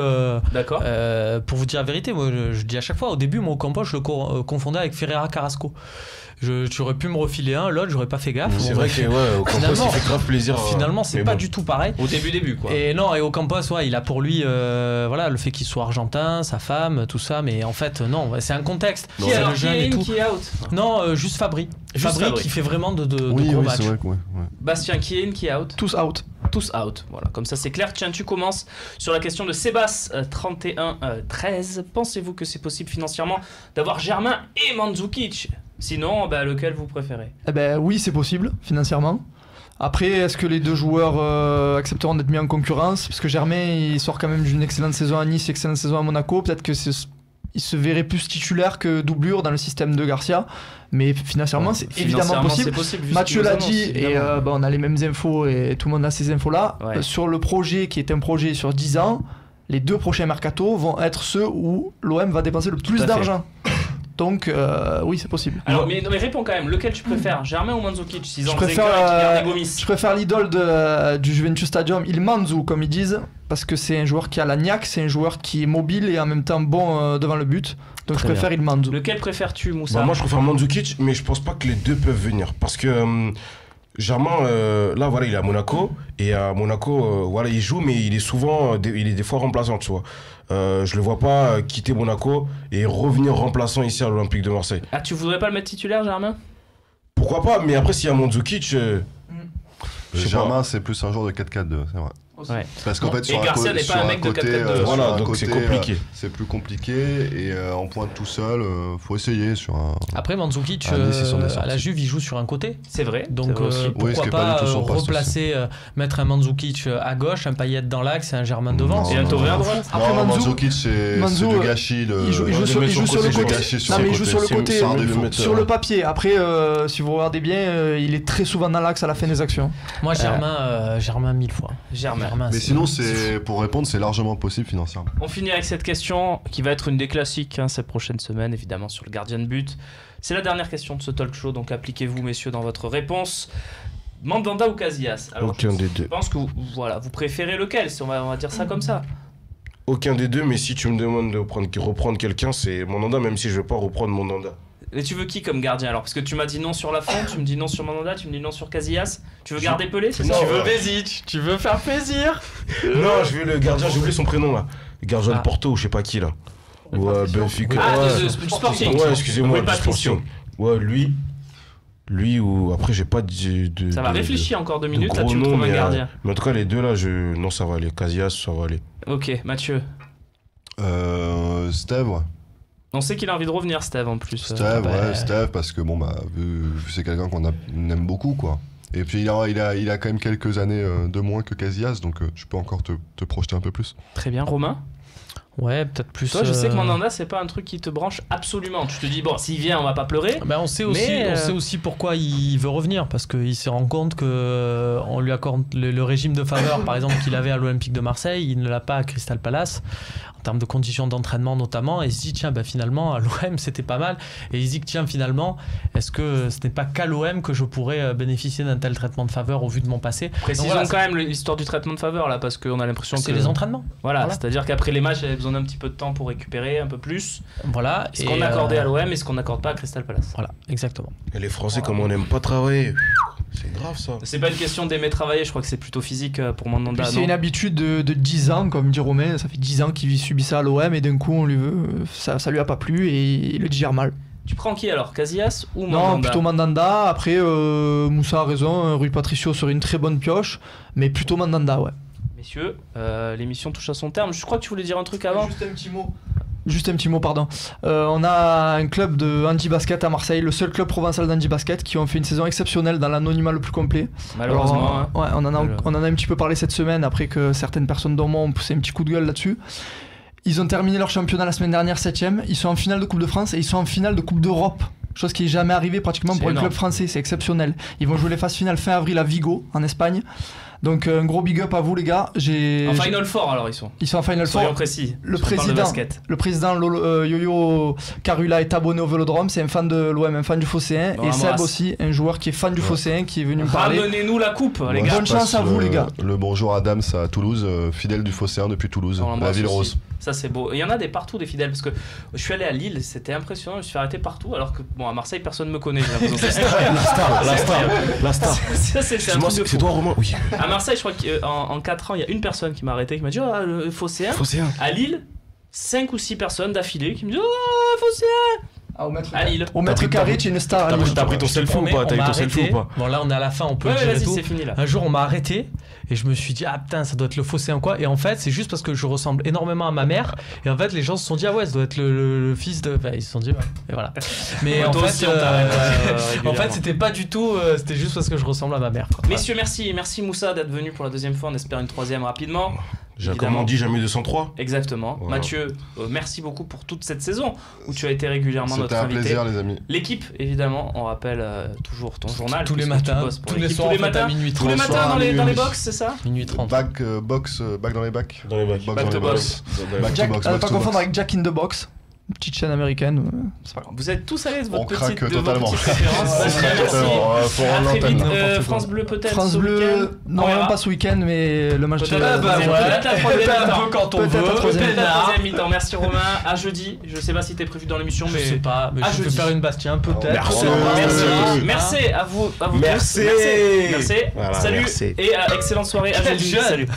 D'accord. Pour vous dire la vérité, moi, je dis à chaque fois, au début, mon Ocampos, je le confondais avec Ferreira Carrasco. Tu aurais pu me refiler un, l'autre, j'aurais pas fait gaffe. C'est vrai que Ocampos, Finalement- il fait grave plaisir. Finalement, c'est mais pas bon. du tout pareil. Au début, quoi. Et non, et Ocampos, ouais, il a pour lui, voilà, le fait qu'il soit argentin, sa femme, tout ça, mais en fait, non, c'est un contexte. Qui C'est est alors, le qui jeune est et in, tout. qui est out? Non, juste Fabri. Juste Fabri. Qui fait vraiment de oui gros oui matchs. c'est vrai que ouais. Bastien, qui est in, qui est out? Tous out. Tous out. Voilà, comme ça c'est clair. Tiens, tu commences sur la question de Sébastien, 31-13. Pensez-vous que c'est possible financièrement d'avoir Germain et Mandzukic? Sinon, lequel vous préférez? Eh ben oui, c'est possible, financièrement. Après, est-ce que les deux joueurs accepteront d'être mis en concurrence? Parce que Germain, il sort quand même d'une excellente saison à Nice, excellente saison à Monaco. Peut-être que il se verrait plus titulaire que doublure dans le système de Garcia. Mais financièrement, c'est évidemment Financièrement, possible. c'est possible, vu ce Mathieu qu'il l'a nous dit, annonce, et évidemment. on a les mêmes infos, et tout le monde a ces infos-là. Ouais. Sur le projet, qui est un projet sur 10 ans, les deux prochains mercato vont être ceux où l'OM va dépenser le à plus fait. d'argent. Donc, oui, c'est possible. Alors, mais réponds quand même, lequel tu préfères? Germain ou Mandzukic? 6 ans Je de préfère, Zenker et qui garde des gomis. Je préfère l'idole du Juventus Stadium, Il Manzu, comme ils disent, parce que c'est un joueur qui a la niaque, c'est un joueur qui est mobile et en même temps bon devant le but. Donc Très je préfère Il Manzu. Lequel préfères-tu, Moussa? Moi, je préfère Mandzukic, mais je pense pas que les deux peuvent venir. Parce que Germain, là, voilà, il est à Monaco. Et à Monaco, voilà, il joue, mais il est souvent, il est des fois remplaçant, tu vois. Je le vois pas quitter Monaco et revenir remplaçant ici à l'Olympique de Marseille. Ah, tu voudrais pas le mettre titulaire, Germain? Pourquoi pas? Mais après, s'il y a Mandzukic, je sais Germain c'est plus un joueur de 4-4-2 c'est vrai. Ouais. Parce qu'en fait, Et Garcia n'est pas un mec de 4-4-2. Voilà, sur un donc côté, c'est compliqué. c'est plus compliqué et en pointe tout seul, faut essayer sur un. Après, Mandzukic, Ah, Nice, ils sont des à sorties. la Juve, il joue sur un côté. C'est vrai. Donc c'est vrai aussi. Oui, ce pourquoi qui est pas pas, du tout son poste replacer, mettre un Mandzukic à gauche, un Payet dans l'axe et un Germain devant. Non, Et un non, Tauvin à non. droite. Après, Non, Mandzu- Mandzukic c'est Mandzu, du gâchis. Il joue sur de le mettre côté. gâchis sur Non, mais le il joue côté. sur le C'est- côté. c'est un le défaut. mettre- Sur le papier. Après, si vous regardez bien, il est très souvent dans l'axe à la fin des actions. Moi, Germain 1000 fois. Germain. Mais sinon, pour répondre, c'est largement possible financièrement. On finit avec cette question qui va être une des classiques cette prochaine semaine, évidemment, sur le gardien de but. C'est la dernière question de ce talk show, donc appliquez-vous, messieurs, dans votre réponse. Mandanda ou Casillas? Alors, Aucun des deux. Je pense que vous préférez lequel, si on va dire ça comme ça. Aucun des deux, mais si tu me demandes de reprendre quelqu'un, c'est Mandanda, même si je veux pas reprendre Mandanda. Et tu veux qui comme gardien alors? Parce que tu m'as dit non sur Lafont, tu me dis non sur Mandanda, tu me dis non sur Casillas. Tu veux garder Pelé, c'est ça? Non, Tu veux Bézic, tu veux faire plaisir. Non, je veux le gardien, j'ai oublié son prénom là. Le gardien Ah. de Porto ou je sais pas qui là. Ouais, Benfica. Ah, Ouais. du Sporting. Ouais, excusez-moi, Rui du Patricio. Sporting. Ouais, lui ou après j'ai pas de Ça va, réfléchir encore 2 de minutes, là gros tu me noms, trouves un mais, gardien. mais en tout cas les deux là, non ça va aller. Casillas, ça va aller. Ok, Mathieu. Steve, ouais. On sait qu'il a envie de revenir, Steve, en plus. Steve, parce que bon, vu c'est quelqu'un qu'on aime beaucoup, quoi. Et puis il a quand même quelques années de moins que Casillas, donc je peux encore te projeter un peu plus. Très bien, Romain. Ouais, peut-être plus. Toi, je sais que Mandanda, c'est pas un truc qui te branche absolument. Tu te dis, bon, s'il vient, on va pas pleurer. Ben on sait aussi pourquoi il veut revenir, parce qu'il se rend compte que on lui accorde le régime de faveur, par exemple, qu'il avait à l'Olympique de Marseille, il ne l'a pas à Crystal Palace, en termes de conditions d'entraînement notamment, et il se dit, tiens, ben finalement, à l'OM, c'était pas mal. Et il se dit que, tiens, finalement, est-ce que ce n'est pas qu'à l'OM que je pourrais bénéficier d'un tel traitement de faveur au vu de mon passé? Précisons voilà, quand même l'histoire du traitement de faveur, là, parce qu'on a l'impression que. C'est les entraînements. Voilà. C'est-à-dire qu'après les matchs, il avait besoin d'un petit peu de temps pour récupérer un peu plus. Voilà. Ce qu'on accordait à l'OM et ce qu'on n'accorde pas à Crystal Palace. Voilà, exactement. Et les Français, comme on n'aime pas travailler, c'est grave ça. C'est pas une question d'aimer travailler, je crois que c'est plutôt physique pour Mandanda. C'est une habitude de 10 ans, comme dit Romain, ça fait 10 ans qu'il subit ça à l'OM et d'un coup on lui veut, ça lui a pas plu et il le digère mal. Tu prends qui alors, Casillas ou Mandanda? Non, plutôt Mandanda. Après, Moussa a raison, Rui Patricio serait une très bonne pioche, mais plutôt Mandanda, ouais. Messieurs, l'émission touche à son terme. Je crois que tu voulais dire un truc avant. Juste un petit mot, pardon. On a un club de handi-basket à Marseille, le seul club provençal d'handi-basket qui ont fait une saison exceptionnelle dans l'anonymat le plus complet. Malheureusement. Alors, ouais, on en a un petit peu parlé cette semaine après que certaines personnes dans le monde ont poussé un petit coup de gueule là-dessus. Ils ont terminé leur championnat la semaine dernière 7ème, ils sont en finale de Coupe de France et ils sont en finale de Coupe d'Europe. Chose qui n'est jamais arrivée pratiquement pour un club français, c'est exceptionnel. Ils vont jouer les phases finales fin avril à Vigo, en Espagne. Donc un gros big up à vous les gars. En Final Four alors ils sont. Ils sont en Final Four. Soyons précis. Le président Yo-Yo Karula est abonné au Vélodrome, c'est un fan de l'OM, un fan du Phocéen. Et Seb aussi, un joueur qui est fan du Phocéen, qui est venu me parler. Ramenez-nous la coupe les gars. Bonne chance à vous les gars. Le bonjour Adams à Toulouse, fidèle du Phocéen depuis Toulouse, la ville rose. Ça c'est beau. Il y en a des partout des fidèles parce que je suis allé à Lille, c'était impressionnant, je me suis fait arrêter partout alors que bon à Marseille personne me connaît. La star. C'est un truc de fou. C'est toi Romain? Oui. À Marseille, je crois qu'en 4 ans, il y a une personne qui m'a arrêté qui m'a dit oh le Phocéen. À Lille, 5 ou 6 personnes d'affilée qui me disent oh Phocéen. À Lille. Au mètre carré, tu es une star. T'as pris ton selfie ou pas? T'as eu ton selfie ou pas? Bon là on est à la fin, on peut le dire et tout. C'est fini, là. Un jour on m'a arrêté et je me suis dit ah putain ça doit être le Phocéen quoi, et en fait c'est juste parce que je ressemble énormément à ma mère et en fait les gens se sont dit ah ouais ça doit être le fils de, enfin, ils se sont dit ouais. Et voilà. Mais en fait c'était pas du tout, c'était juste parce que je ressemble à ma mère quoi. Messieurs merci Moussa d'être venu pour la deuxième fois, on espère une troisième rapidement. Comme on dit, jamais 203. Exactement. Voilà. Mathieu, merci beaucoup pour toute cette saison où tu as été régulièrement notre invité. C'était un plaisir, les amis. L'équipe, évidemment, on rappelle toujours ton journal. Tous les matins, tous les soirs, à minuit 30. Tous les matins dans les box, c'est ça? Minuit 30. Back dans les bacs. Back to box. Pas confondre avec Jack in the Box. Une petite chaîne américaine, c'est pas grave. Vous êtes tous allés de votre petite référence. À très vite. France Bleu peut-être. France Bleu, non pas ce week-end, mais le match de la quand on veut. Peut-être la troisième mi-temps. Merci Romain. À jeudi. Je sais pas si t'es prévu dans l'émission, mais je sais pas. Mais je vais faire une Bastien peut-être. Merci à vous tous. Merci. Salut et excellente soirée. À jeudi. Salut.